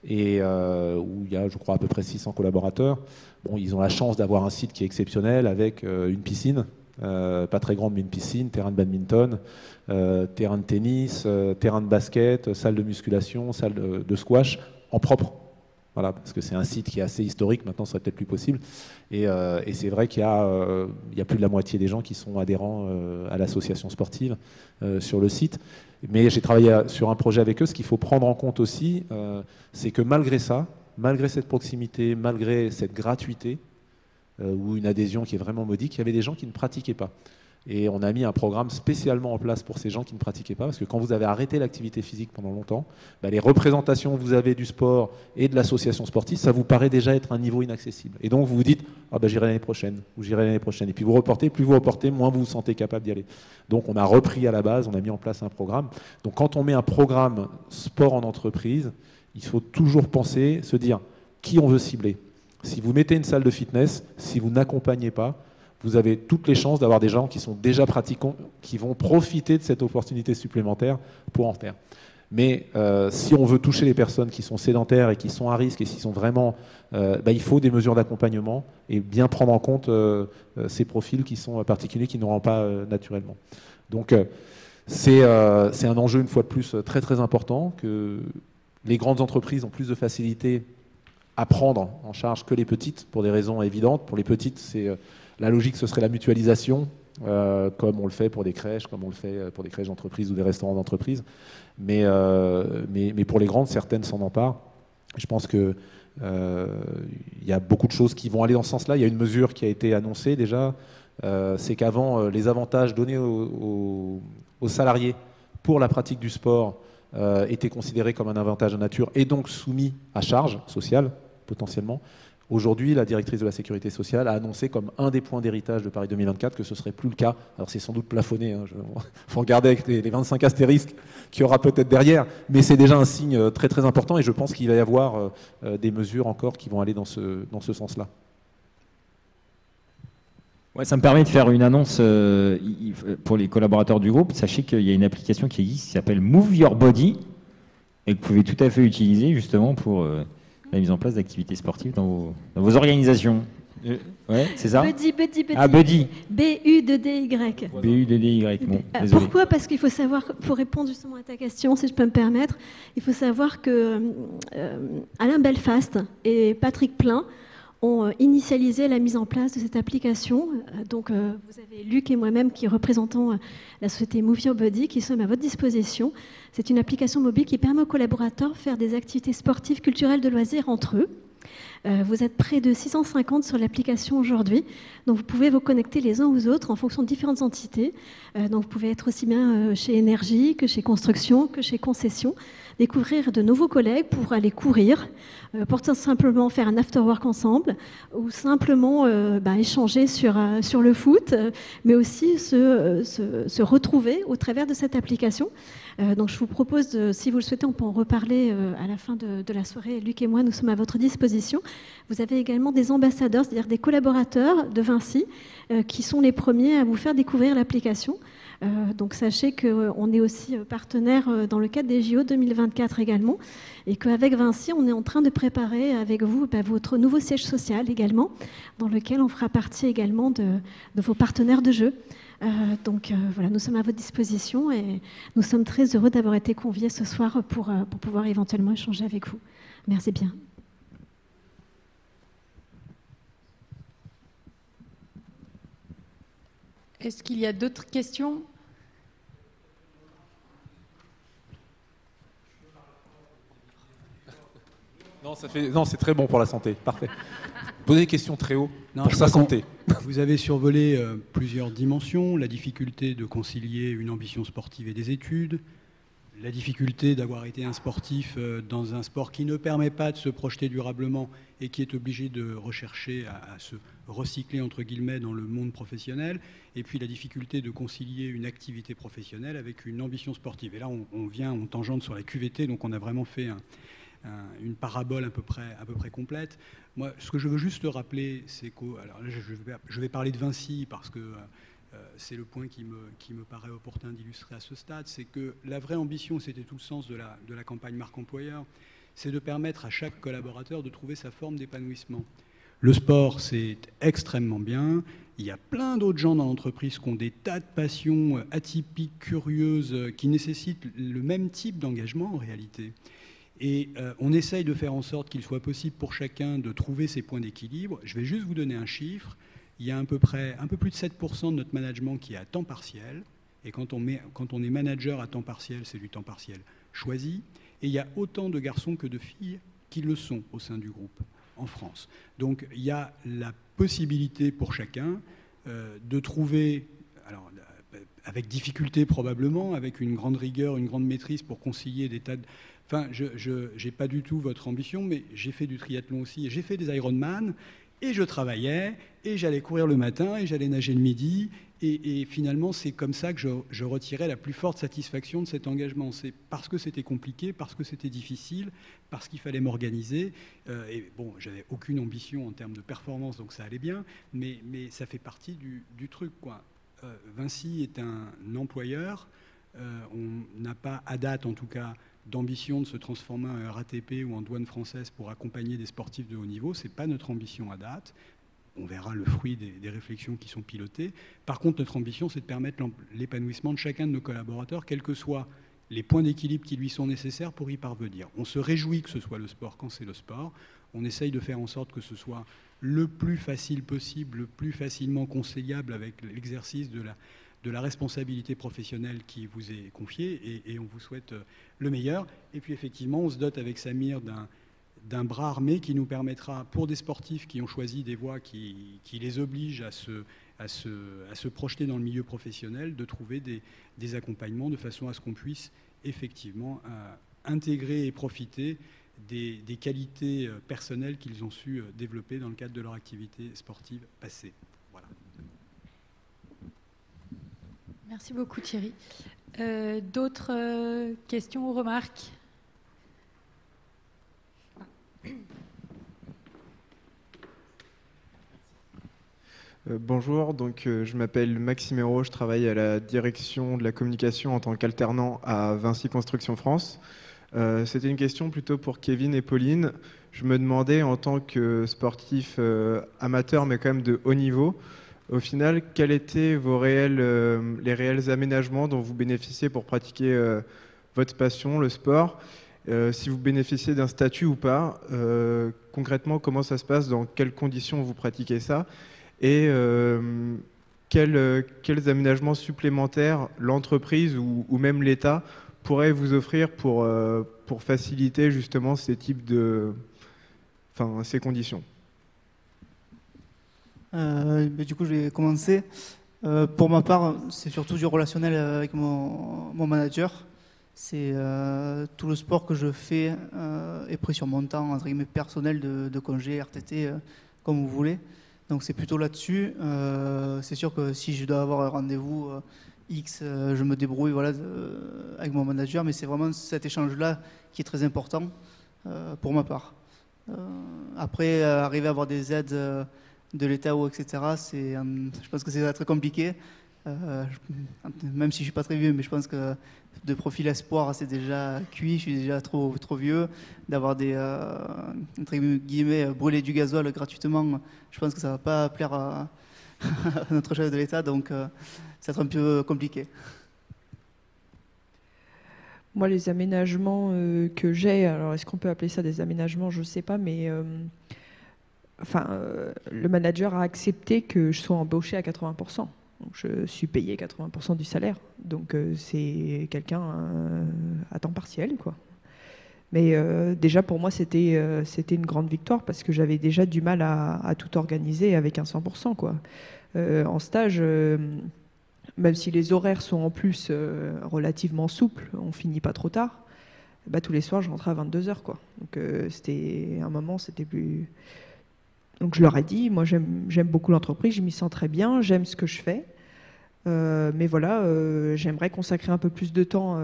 et où il y a, je crois, à peu près 600 collaborateurs. Bon, ils ont la chance d'avoir un site qui est exceptionnel avec une piscine, pas très grande mais une piscine, terrain de badminton, terrain de tennis, terrain de basket, salle de musculation, salle de squash en propre. Voilà, parce que c'est un site qui est assez historique, maintenant ce serait peut-être plus possible. Et c'est vrai qu'il y a plus de la moitié des gens qui sont adhérents à l'association sportive sur le site. Mais j'ai travaillé sur un projet avec eux. Ce qu'il faut prendre en compte aussi, c'est que malgré ça, malgré cette proximité, malgré cette gratuité, ou une adhésion qui est vraiment modique, il y avait des gens qui ne pratiquaient pas. Et on a mis un programme spécialement en place pour ces gens qui ne pratiquaient pas, parce que quand vous avez arrêté l'activité physique pendant longtemps, les représentations que vous avez du sport et de l'association sportive, ça vous paraît déjà être un niveau inaccessible. Et donc vous vous dites, j'irai l'année prochaine, ou j'irai l'année prochaine. Et puis vous reportez, plus vous reportez, moins vous vous sentez capable d'y aller. Donc on a repris à la base, on a mis en place un programme. Donc quand on met un programme sport en entreprise, il faut toujours penser, se dire, qui on veut cibler. Si vous mettez une salle de fitness, si vous n'accompagnez pas, vous avez toutes les chances d'avoir des gens qui sont déjà pratiquants, qui vont profiter de cette opportunité supplémentaire pour en faire. Mais si on veut toucher les personnes qui sont sédentaires et qui sont à risque et qui sont vraiment... il faut des mesures d'accompagnement et bien prendre en compte ces profils qui sont particuliers, qui n'auront pas naturellement. Donc c'est un enjeu, une fois de plus, très très important, que les grandes entreprises ont plus de facilité à prendre en charge que les petites, pour des raisons évidentes. Pour les petites, la logique, ce serait la mutualisation, comme on le fait pour des crèches, comme on le fait pour des crèches d'entreprise ou des restaurants d'entreprise. Mais pour les grandes, certaines s'en emparent. Je pense qu'il y a beaucoup de choses qui vont aller dans ce sens-là. Il y a une mesure qui a été annoncée déjà, c'est qu'avant, les avantages donnés aux salariés pour la pratique du sport étaient considérés comme un avantage de nature et donc soumis à charge sociale, potentiellement. Aujourd'hui, la directrice de la sécurité sociale a annoncé comme un des points d'héritage de Paris 2024 que ce ne serait plus le cas. Alors c'est sans doute plafonné, il faut regarder avec les 25 astérisques qu'il y aura peut-être derrière, mais c'est déjà un signe très très important et je pense qu'il va y avoir des mesures encore qui vont aller dans ce sens-là. Ouais, ça me permet de faire une annonce pour les collaborateurs du groupe. Sachez qu'il y a une application qui existe qui s'appelle Move Your Body et que vous pouvez tout à fait utiliser justement pour la mise en place d'activités sportives dans vos organisations. Ouais, c'est ça ? Buddy. Ah, Buddy. B-U-D-D-Y. B-U-D-D-Y. Bon, désolé. Pourquoi ? Parce qu'il faut savoir, pour répondre justement à ta question, si je peux me permettre, il faut savoir que Alain Belfast et Patrick Plein ont initialisé la mise en place de cette application. Donc, vous avez Luc et moi-même qui représentons la société Move Your Body, qui sommes à votre disposition. C'est une application mobile qui permet aux collaborateurs de faire des activités sportives, culturelles, de loisirs entre eux. Vous êtes près de 650 sur l'application aujourd'hui, donc vous pouvez vous connecter les uns aux autres en fonction de différentes entités. Donc vous pouvez être aussi bien chez Énergie que chez Construction, que chez Concession, découvrir de nouveaux collègues pour aller courir, pour tout simplement faire un after-work ensemble, ou simplement échanger sur le foot, mais aussi se retrouver au travers de cette application. Donc je vous propose, si vous le souhaitez, on peut en reparler à la fin de la soirée. Luc et moi, nous sommes à votre disposition. Vous avez également des ambassadeurs, c'est-à-dire des collaborateurs de Vinci, qui sont les premiers à vous faire découvrir l'application. Donc sachez qu'on est aussi partenaire dans le cadre des JO 2024 également, et qu'avec Vinci, on est en train de préparer avec vous votre nouveau siège social également, dans lequel on fera partie également de vos partenaires de jeu. Donc voilà, nous sommes à votre disposition et nous sommes très heureux d'avoir été conviés ce soir pour pouvoir éventuellement échanger avec vous. Merci bien. Est-ce qu'il y a d'autres questions ? Non, c'est très bon pour la santé. Parfait. Posez des questions très haut Non, pour sa santé. Vous avez survolé plusieurs dimensions, la difficulté de concilier une ambition sportive et des études, la difficulté d'avoir été un sportif dans un sport qui ne permet pas de se projeter durablement et qui est obligé de rechercher à se recycler entre guillemets dans le monde professionnel, et puis la difficulté de concilier une activité professionnelle avec une ambition sportive. Et là, on tangente sur la QVT, donc on a vraiment fait une parabole à peu près complète. Moi, ce que je veux juste rappeler, c'est que, alors là, je vais parler de Vinci parce que c'est le point qui me paraît opportun d'illustrer à ce stade, c'est que la vraie ambition, c'était tout le sens de la campagne marque employeur, c'est de permettre à chaque collaborateur de trouver sa forme d'épanouissement. Le sport, c'est extrêmement bien. Il y a plein d'autres gens dans l'entreprise qui ont des tas de passions atypiques, curieuses, qui nécessitent le même type d'engagement en réalité. Et on essaye de faire en sorte qu'il soit possible pour chacun de trouver ses points d'équilibre. Je vais juste vous donner un chiffre. Il y a un peu plus de 7% de notre management qui est à temps partiel. Et quand on est manager à temps partiel, c'est du temps partiel choisi. Et il y a autant de garçons que de filles qui le sont au sein du groupe en France. Donc il y a la possibilité pour chacun de trouver, alors avec difficulté probablement, avec une grande rigueur, une grande maîtrise pour concilier des tas de... Enfin, je n'ai pas du tout votre ambition, mais j'ai fait du triathlon aussi, et j'ai fait des Ironman, et je travaillais, et j'allais courir le matin, et j'allais nager le midi, et finalement, c'est comme ça que je retirais la plus forte satisfaction de cet engagement. C'est parce que c'était compliqué, parce que c'était difficile, parce qu'il fallait m'organiser. Et bon, j'avais aucune ambition en termes de performance, donc ça allait bien, mais ça fait partie du truc, quoi. Vinci est un employeur. On n'a pas, à date en tout cas, d'ambition de se transformer en RATP ou en douane française pour accompagner des sportifs de haut niveau. Ce n'est pas notre ambition à date. On verra le fruit des réflexions qui sont pilotées. Par contre, notre ambition, c'est de permettre l'épanouissement de chacun de nos collaborateurs, quels que soient les points d'équilibre qui lui sont nécessaires pour y parvenir. On se réjouit que ce soit le sport quand c'est le sport. On essaye de faire en sorte que ce soit le plus facile possible, le plus facilement conciliable avec l'exercice de la responsabilité professionnelle qui vous est confiée, et on vous souhaite le meilleur. Et puis effectivement, on se dote avec Samir d'un bras armé qui nous permettra, pour des sportifs qui ont choisi des voies qui les obligent à se projeter dans le milieu professionnel, de trouver des accompagnements de façon à ce qu'on puisse effectivement intégrer et profiter des qualités personnelles qu'ils ont su développer dans le cadre de leur activité sportive passée. Voilà. Merci beaucoup Thierry. D'autres questions ou remarques ? Bonjour, donc je m'appelle Maxime Hérault, je travaille à la direction de la communication en tant qu'alternant à Vinci Construction France. C'était une question plutôt pour Kevin et Pauline. Je me demandais, en tant que sportif amateur mais quand même de haut niveau, au final, quels étaient les réels aménagements dont vous bénéficiez pour pratiquer votre passion, le sport, si vous bénéficiez d'un statut ou pas, concrètement, comment ça se passe, dans quelles conditions vous pratiquez ça, et quels aménagements supplémentaires l'entreprise ou même l'État pourrait vous offrir pour faciliter justement ces types ces conditions. Du coup, je vais commencer. Pour ma part, c'est surtout du relationnel avec mon manager. C'est tout le sport que je fais est pris sur mon temps entre guillemets personnel de congé, RTT, comme vous voulez. Donc c'est plutôt là-dessus. C'est sûr que si je dois avoir un rendez-vous X, je me débrouille avec mon manager, mais c'est vraiment cet échange-là qui est très important pour ma part. Après, arriver à avoir des aides de l'État ou etc., je pense que c'est très compliqué. Même si je ne suis pas très vieux, mais je pense que de profil espoir, c'est déjà cuit, je suis déjà trop vieux. D'avoir des, entre guillemets, brûler du gasoil gratuitement, je pense que ça ne va pas plaire à notre chef de l'État, donc ça va être un peu compliqué. Moi, les aménagements que j'ai, alors est-ce qu'on peut appeler ça des aménagements, je ne sais pas, mais le manager a accepté que je sois embauché à 80%. Donc, je suis payé 80% du salaire. Donc, c'est quelqu'un à temps partiel, quoi. Mais déjà, pour moi, c'était une grande victoire parce que j'avais déjà du mal à tout organiser avec un 100%, quoi. En stage, même si les horaires sont en plus relativement souples, on finit pas trop tard. Bah, tous les soirs, je rentrais à 22h, quoi. Donc, c'était un moment, c'était plus... Donc, je leur ai dit, moi, j'aime beaucoup l'entreprise, je m'y sens très bien, j'aime ce que je fais. Mais voilà, j'aimerais consacrer un peu plus de temps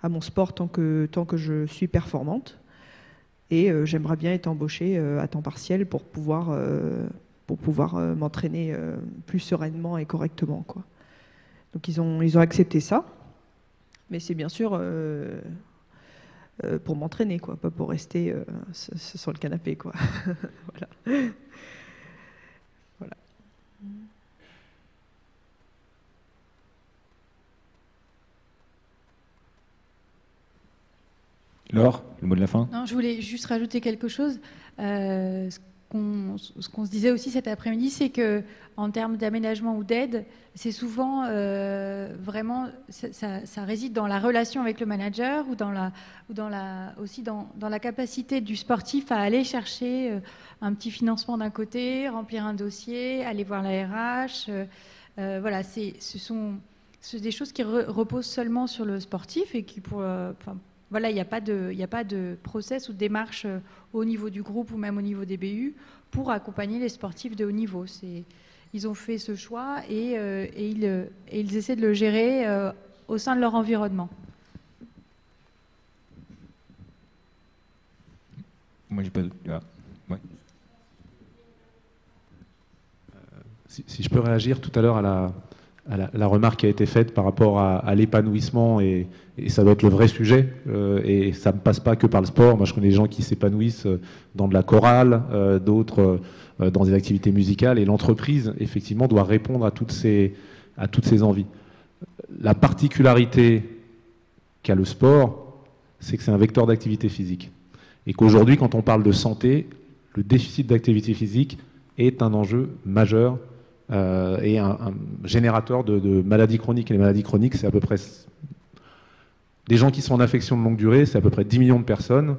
à mon sport tant que je suis performante. Et j'aimerais bien être embauchée à temps partiel pour pouvoir m'entraîner plus sereinement et correctement, quoi. Donc, ils ont accepté ça. Mais c'est bien sûr... pour m'entraîner, quoi, pas pour rester sur le canapé, quoi. Voilà. Voilà. Laure, le mot de la fin? Non, je voulais juste rajouter quelque chose. Ce qu'on se disait aussi cet après-midi, c'est que en termes d'aménagement ou d'aide, c'est souvent vraiment ça réside dans la relation avec le manager ou aussi dans la capacité du sportif à aller chercher un petit financement d'un côté, remplir un dossier, aller voir la RH. Voilà, c'est des choses qui reposent seulement sur le sportif et qui voilà, il n'y a pas de process ou de démarche au niveau du groupe ou même au niveau des BU pour accompagner les sportifs de haut niveau. Ils ont fait ce choix et ils essaient de le gérer au sein de leur environnement. Moi, j'ai pas... Ouais. Si je peux réagir tout à l'heure à la remarque qui a été faite par rapport à l'épanouissement, et ça doit être le vrai sujet, et ça ne passe pas que par le sport. Moi, je connais des gens qui s'épanouissent dans de la chorale, d'autres dans des activités musicales, et l'entreprise, effectivement, doit répondre à toutes ces envies. La particularité qu'a le sport, c'est que c'est un vecteur d'activité physique, et qu'aujourd'hui, quand on parle de santé, le déficit d'activité physique est un enjeu majeur et un générateur de maladies chroniques. Et les maladies chroniques, c'est à peu près... Des gens qui sont en affection de longue durée, c'est à peu près 10 millions de personnes,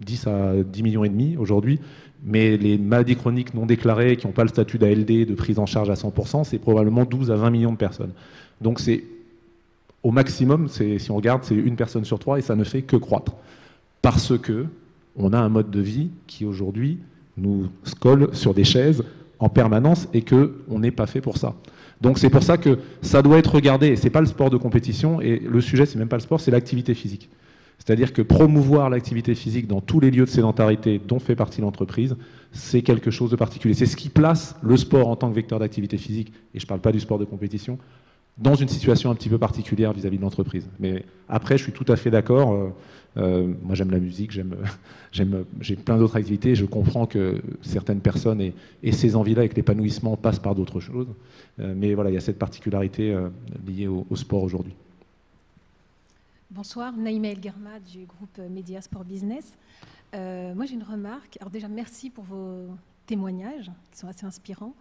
10 à 10 millions et demi aujourd'hui, mais les maladies chroniques non déclarées, qui n'ont pas le statut d'ALD, de prise en charge à 100%, c'est probablement 12 à 20 millions de personnes. Donc c'est, au maximum, si on regarde, c'est une personne sur 3, et ça ne fait que croître. Parce que on a un mode de vie qui aujourd'hui nous colle sur des chaises en permanence et qu'on n'est pas fait pour ça. Donc c'est pour ça que ça doit être regardé, et c'est pas le sport de compétition, et le sujet c'est même pas le sport, c'est l'activité physique. C'est-à-dire que promouvoir l'activité physique dans tous les lieux de sédentarité dont fait partie l'entreprise, c'est quelque chose de particulier. C'est ce qui place le sport en tant que vecteur d'activité physique, et je ne parle pas du sport de compétition, dans une situation un petit peu particulière vis-à-vis de l'entreprise. Mais après, je suis tout à fait d'accord. Moi, j'aime la musique, j'ai plein d'autres activités. Je comprends que certaines personnes aient ces envies-là et que l'épanouissement passe par d'autres choses. Mais voilà, il y a cette particularité liée au sport aujourd'hui. Bonsoir, Naïma El Garma du groupe Média Sport Business. Moi, j'ai une remarque. Alors déjà, merci pour vos témoignages qui sont assez inspirants.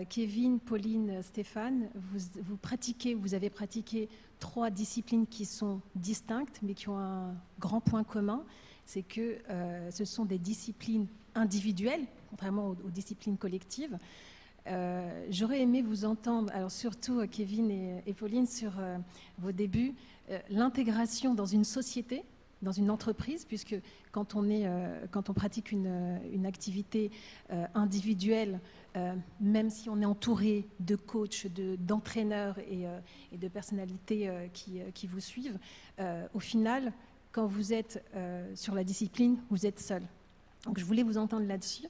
Kevin, Pauline, Stéphane, vous avez pratiqué 3 disciplines qui sont distinctes, mais qui ont un grand point commun, c'est que ce sont des disciplines individuelles, contrairement aux disciplines collectives. J'aurais aimé vous entendre, alors surtout Kevin et Pauline, sur vos débuts, l'intégration dans une société, dans une entreprise, puisque quand on pratique une activité individuelle, même si on est entouré de coachs, d'entraîneurs et de personnalités qui vous suivent, au final, quand vous êtes sur la discipline, vous êtes seul. Donc je voulais vous entendre là-dessus.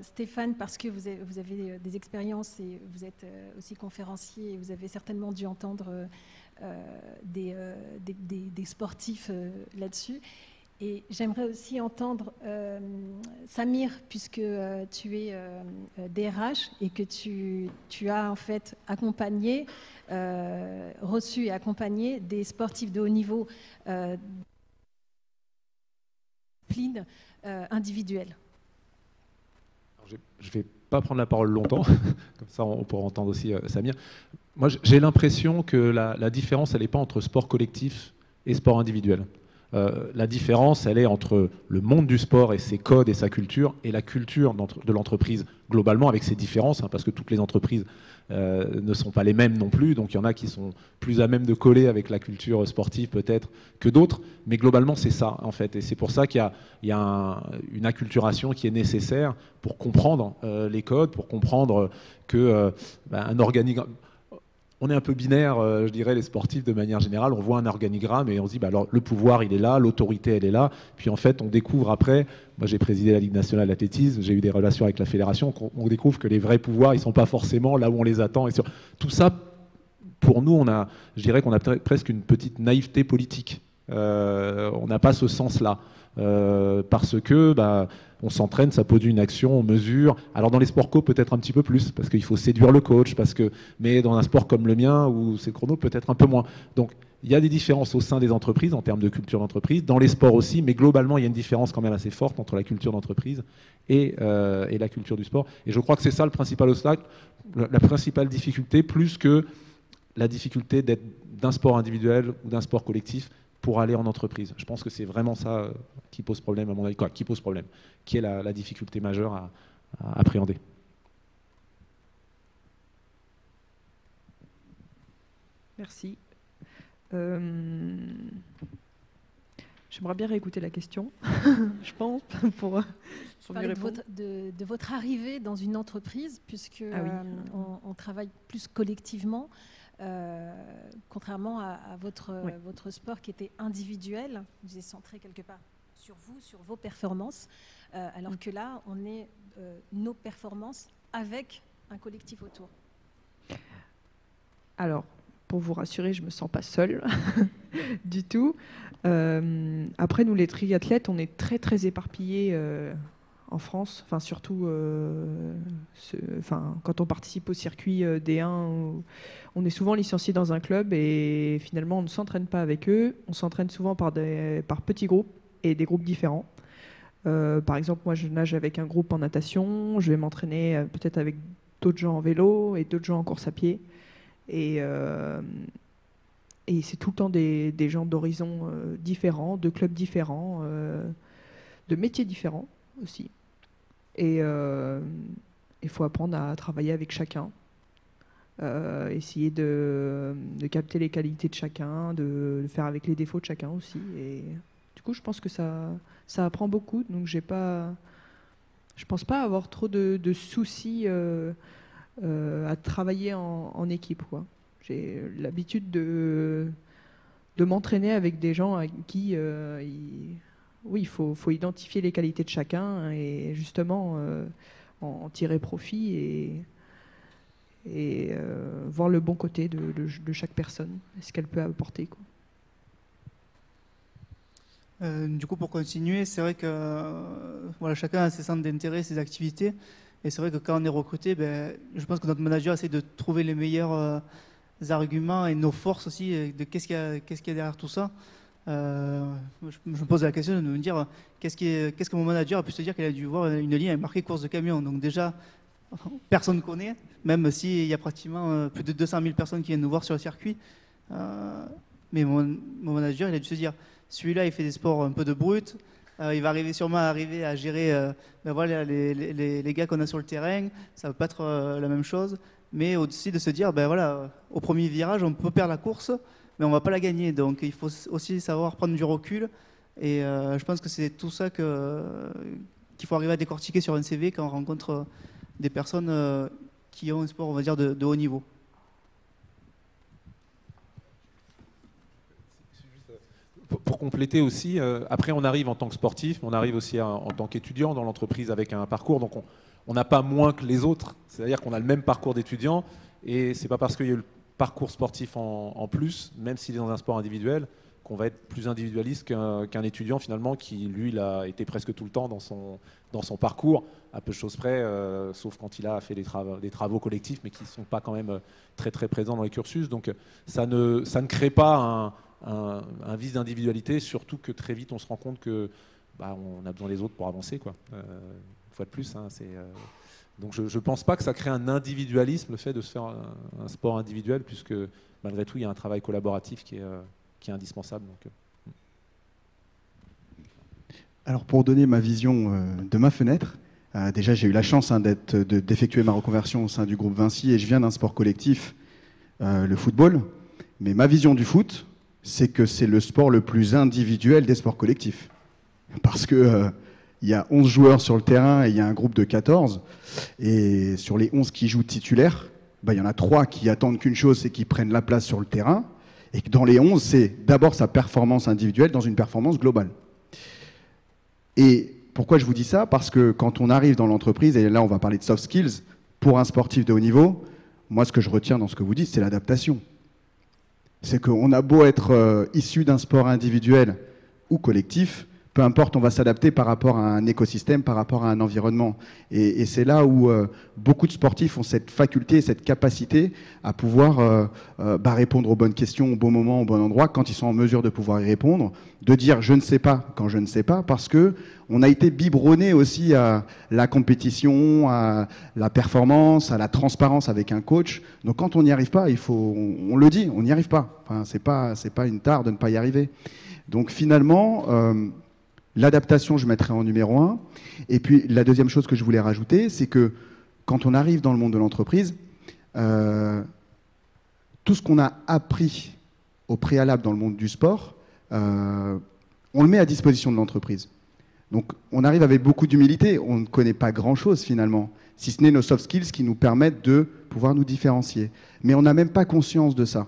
Stéphane, parce que vous avez des expériences et vous êtes aussi conférencier, et vous avez certainement dû entendre des sportifs là-dessus. Et j'aimerais aussi entendre Samir, puisque tu es DRH et que tu as en fait accompagné, reçu et accompagné des sportifs de haut niveau individuels. Je ne vais pas prendre la parole longtemps, comme ça on pourra entendre aussi Samir. Moi j'ai l'impression que la différence, elle n'est pas entre sport collectif et sport individuel. La différence, elle est entre le monde du sport et ses codes et sa culture, et la culture de l'entreprise globalement, avec ses différences, hein, parce que toutes les entreprises ne sont pas les mêmes non plus, donc il y en a qui sont plus à même de coller avec la culture sportive peut-être que d'autres, mais globalement c'est ça en fait, et c'est pour ça qu'il y a une acculturation qui est nécessaire pour comprendre les codes, pour comprendre que un organigramme... On est un peu binaire, je dirais, les sportifs de manière générale. On voit un organigramme et on se dit, alors, le pouvoir, il est là, l'autorité, elle est là. Puis en fait, on découvre après, moi j'ai présidé la Ligue nationale d'athlétisme, j'ai eu des relations avec la fédération, on découvre que les vrais pouvoirs, ils ne sont pas forcément là où on les attend. Tout ça, pour nous, je dirais qu'on a presque une petite naïveté politique. On n'a pas ce sens-là. Parce que on s'entraîne, ça produit une action, on mesure. Alors dans les sports co, peut-être un petit peu plus, parce qu'il faut séduire le coach, mais dans un sport comme le mien, où c'est chrono, peut-être un peu moins. Donc il y a des différences au sein des entreprises, en termes de culture d'entreprise, dans les sports aussi, mais globalement, il y a une différence quand même assez forte entre la culture d'entreprise et la culture du sport. Et je crois que c'est ça le principal obstacle, la principale difficulté, plus que la difficulté d'être d'un sport individuel ou d'un sport collectif, pour aller en entreprise. Je pense que c'est vraiment ça qui pose problème, à mon avis, qui est la difficulté majeure à appréhender. Merci. J'aimerais bien réécouter la question, je pense, pour parler de votre arrivée dans une entreprise, puisque on travaille plus collectivement. Contrairement à votre sport qui était individuel, vous êtes centré quelque part sur vous, sur vos performances, alors que là, on est nos performances avec un collectif autour. Alors, pour vous rassurer, je ne me sens pas seule du tout. Après, nous, les triathlètes, on est très, très éparpillés en France, enfin surtout quand on participe au circuit D1, on est souvent licencié dans un club et finalement on ne s'entraîne pas avec eux. On s'entraîne souvent par petits groupes et des groupes différents. Par exemple, moi je nage avec un groupe en natation, je vais m'entraîner peut-être avec d'autres gens en vélo et d'autres gens en course à pied. Et c'est tout le temps des gens d'horizons différents, de clubs différents, de métiers différents aussi. Et il faut apprendre à travailler avec chacun, essayer de capter les qualités de chacun, de faire avec les défauts de chacun aussi. Et du coup, je pense que ça apprend beaucoup. Donc, je pense pas avoir trop de soucis à travailler en équipe, quoi. J'ai l'habitude de m'entraîner avec des gens avec qui il faut identifier les qualités de chacun et justement en tirer profit et voir le bon côté de chaque personne, ce qu'elle peut apporter, quoi. Du coup, pour continuer, c'est vrai que chacun a ses centres d'intérêt, ses activités. Et c'est vrai que quand on est recruté, je pense que notre manager essaie de trouver les meilleurs arguments et nos forces aussi, de qu'est-ce qu'il y a derrière tout ça. Je me pose la question de me dire qu'est-ce que mon manager a pu se dire qu'il a dû voir une ligne avec marqué course de camion. Donc déjà, personne ne connaît, même s'il y a pratiquement plus de 200 000 personnes qui viennent nous voir sur le circuit. Mais mon manager, il a dû se dire, celui-là, il fait des sports un peu de brut. Il va sûrement arriver à gérer les gars qu'on a sur le terrain. Ça ne va pas être la même chose. Mais aussi de se dire, au premier virage, on peut perdre la course, mais on ne va pas la gagner. Donc il faut aussi savoir prendre du recul. Et je pense que c'est tout ça qu'il faut arriver à décortiquer sur un CV quand on rencontre des personnes qui ont un sport, on va dire, de haut niveau. Pour compléter aussi, après on arrive en tant que sportif, mais on arrive aussi en tant qu'étudiant dans l'entreprise avec un parcours. Donc on n'a pas moins que les autres. C'est-à-dire qu'on a le même parcours d'étudiant. Et c'est pas parce qu'il y a eu le parcours sportif en plus, même s'il est dans un sport individuel, qu'on va être plus individualiste qu'un étudiant finalement qui, lui, il a été presque tout le temps dans son parcours, à peu de choses près, sauf quand il a fait des travaux collectifs, mais qui ne sont pas quand même très très présents dans les cursus. Donc ça ne crée pas un vice d'individualité, surtout que très vite on se rend compte que on a besoin des autres pour avancer, quoi. Une fois de plus, hein, donc je ne pense pas que ça crée un individualisme, le fait de se faire un sport individuel, puisque malgré tout il y a un travail collaboratif qui est indispensable. Donc. Alors pour donner ma vision de ma fenêtre, déjà j'ai eu la chance d'effectuer ma reconversion au sein du groupe Vinci et je viens d'un sport collectif, le football. Mais ma vision du foot, c'est que c'est le sport le plus individuel des sports collectifs. Parce que il y a 11 joueurs sur le terrain et il y a un groupe de 14. Et sur les 11 qui jouent titulaires, il y en a 3 qui attendent qu'une chose, c'est qu'ils prennent la place sur le terrain. Et que dans les 11, c'est d'abord sa performance individuelle dans une performance globale. Et pourquoi je vous dis ça? Parce que quand on arrive dans l'entreprise, et là on va parler de soft skills, pour un sportif de haut niveau, moi ce que je retiens dans ce que vous dites, c'est l'adaptation. C'est qu'on a beau être issu d'un sport individuel ou collectif, peu importe, on va s'adapter par rapport à un écosystème, par rapport à un environnement. Et c'est là où beaucoup de sportifs ont cette faculté, cette capacité à pouvoir répondre aux bonnes questions au bon moment, au bon endroit, quand ils sont en mesure de pouvoir y répondre, de dire je ne sais pas quand je ne sais pas, parce qu'on a été biberonné aussi à la compétition, à la performance, à la transparence avec un coach. Donc quand on n'y arrive pas, on le dit, on n'y arrive pas. Enfin, c'est pas une tare de ne pas y arriver. Donc finalement, l'adaptation, je mettrai en numéro 1. Et puis, la deuxième chose que je voulais rajouter, c'est que quand on arrive dans le monde de l'entreprise, tout ce qu'on a appris au préalable dans le monde du sport, on le met à disposition de l'entreprise. Donc, on arrive avec beaucoup d'humilité. On ne connaît pas grand-chose, finalement, si ce n'est nos soft skills qui nous permettent de pouvoir nous différencier. Mais on n'a même pas conscience de ça.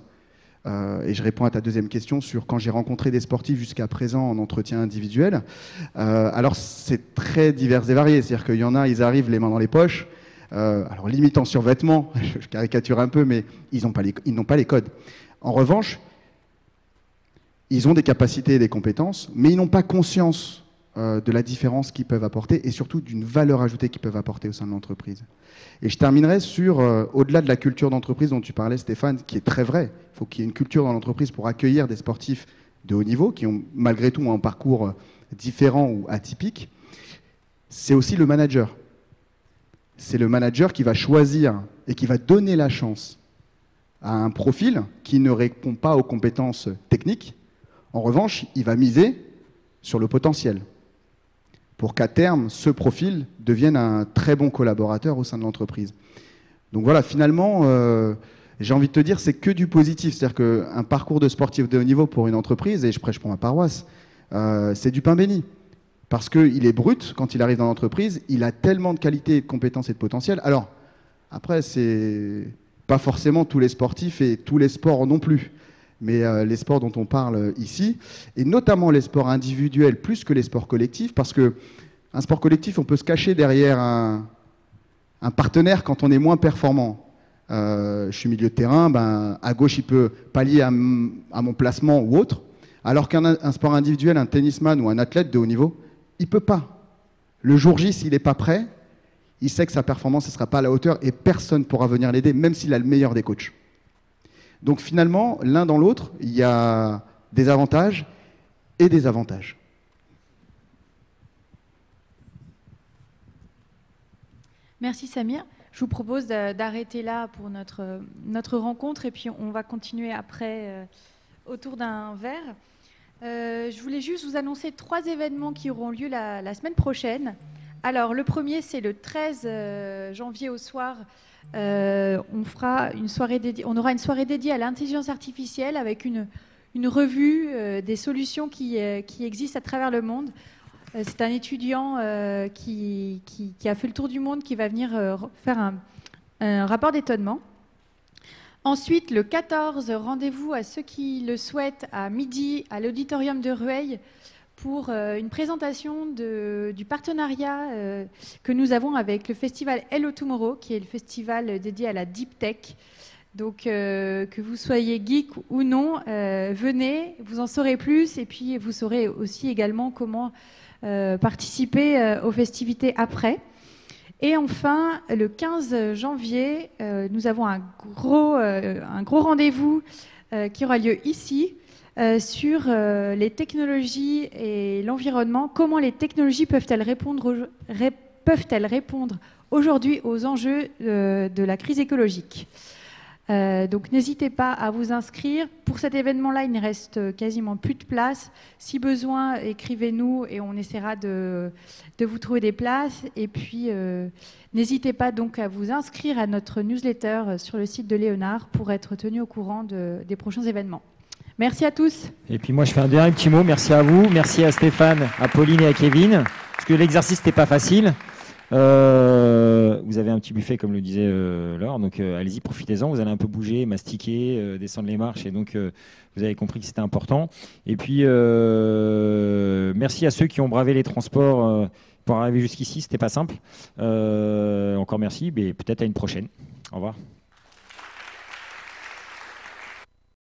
Et je réponds à ta deuxième question sur quand j'ai rencontré des sportifs jusqu'à présent en entretien individuel. Alors c'est très divers et varié, c'est-à-dire qu'il y en a, ils arrivent les mains dans les poches, alors limite en survêtement, je caricature un peu, mais ils n'ont pas les codes. En revanche, ils ont des capacités et des compétences, mais ils n'ont pas conscience de la différence qu'ils peuvent apporter et surtout d'une valeur ajoutée qu'ils peuvent apporter au sein de l'entreprise. Et je terminerai sur, au-delà de la culture d'entreprise dont tu parlais, Stéphane, qui est très vrai, il faut qu'il y ait une culture dans l'entreprise pour accueillir des sportifs de haut niveau, qui ont malgré tout un parcours différent ou atypique, c'est aussi le manager. C'est le manager qui va choisir et qui va donner la chance à un profil qui ne répond pas aux compétences techniques. En revanche, il va miser sur le potentiel, pour qu'à terme, ce profil devienne un très bon collaborateur au sein de l'entreprise. Donc voilà, finalement, j'ai envie de te dire, c'est que du positif. C'est-à-dire qu'un parcours de sportif de haut niveau pour une entreprise, et je prêche pour ma paroisse, c'est du pain béni. Parce qu'il est brut, quand il arrive dans l'entreprise, il a tellement de qualités, de compétences et de potentiel. Alors, après, c'est pas forcément tous les sportifs et tous les sports non plus. Mais les sports dont on parle ici, et notamment les sports individuels plus que les sports collectifs, parce qu'un sport collectif, on peut se cacher derrière un partenaire quand on est moins performant. Je suis milieu de terrain, à gauche, il peut pallier à mon placement ou autre, alors qu'un sport individuel, un tennisman ou un athlète de haut niveau, il ne peut pas. Le jour J, s'il n'est pas prêt, il sait que sa performance ne sera pas à la hauteur et personne ne pourra venir l'aider, même s'il a le meilleur des coachs. Donc finalement, l'un dans l'autre, il y a des avantages et des avantages. Merci Samir. Je vous propose d'arrêter là pour notre rencontre et puis on va continuer après autour d'un verre. Je voulais juste vous annoncer 3 événements qui auront lieu la semaine prochaine. Alors le premier, c'est le 13 janvier au soir. On aura une soirée dédiée à l'intelligence artificielle avec une revue des solutions qui existent à travers le monde. C'est un étudiant qui a fait le tour du monde qui va venir faire un rapport d'étonnement. Ensuite, le 14, rendez-vous à ceux qui le souhaitent à midi à l'auditorium de Rueil pour une présentation du partenariat que nous avons avec le festival Hello Tomorrow, qui est le festival dédié à la Deep Tech. Donc, que vous soyez geek ou non, venez, vous en saurez plus, et puis vous saurez aussi également comment participer aux festivités après. Et enfin, le 15 janvier, nous avons un gros rendez-vous qui aura lieu ici, sur les technologies et l'environnement. Comment les technologies peuvent-elles répondre aujourd'hui aux enjeux de la crise écologique ? Donc n'hésitez pas à vous inscrire. Pour cet événement-là, il ne reste quasiment plus de place. Si besoin, écrivez-nous et on essaiera de vous trouver des places. Et puis, n'hésitez pas donc à vous inscrire à notre newsletter sur le site de Léonard pour être tenu au courant des prochains événements. Merci à tous. Et puis moi, je fais un dernier petit mot. Merci à vous. Merci à Stéphane, à Pauline et à Kevin. Parce que l'exercice n'était pas facile. Vous avez un petit buffet, comme le disait Laure, donc allez-y, profitez-en. Vous allez un peu bouger, mastiquer, descendre les marches, et donc vous avez compris que c'était important. Et puis merci à ceux qui ont bravé les transports pour arriver jusqu'ici. C'était pas simple. Encore merci, mais peut-être à une prochaine. Au revoir.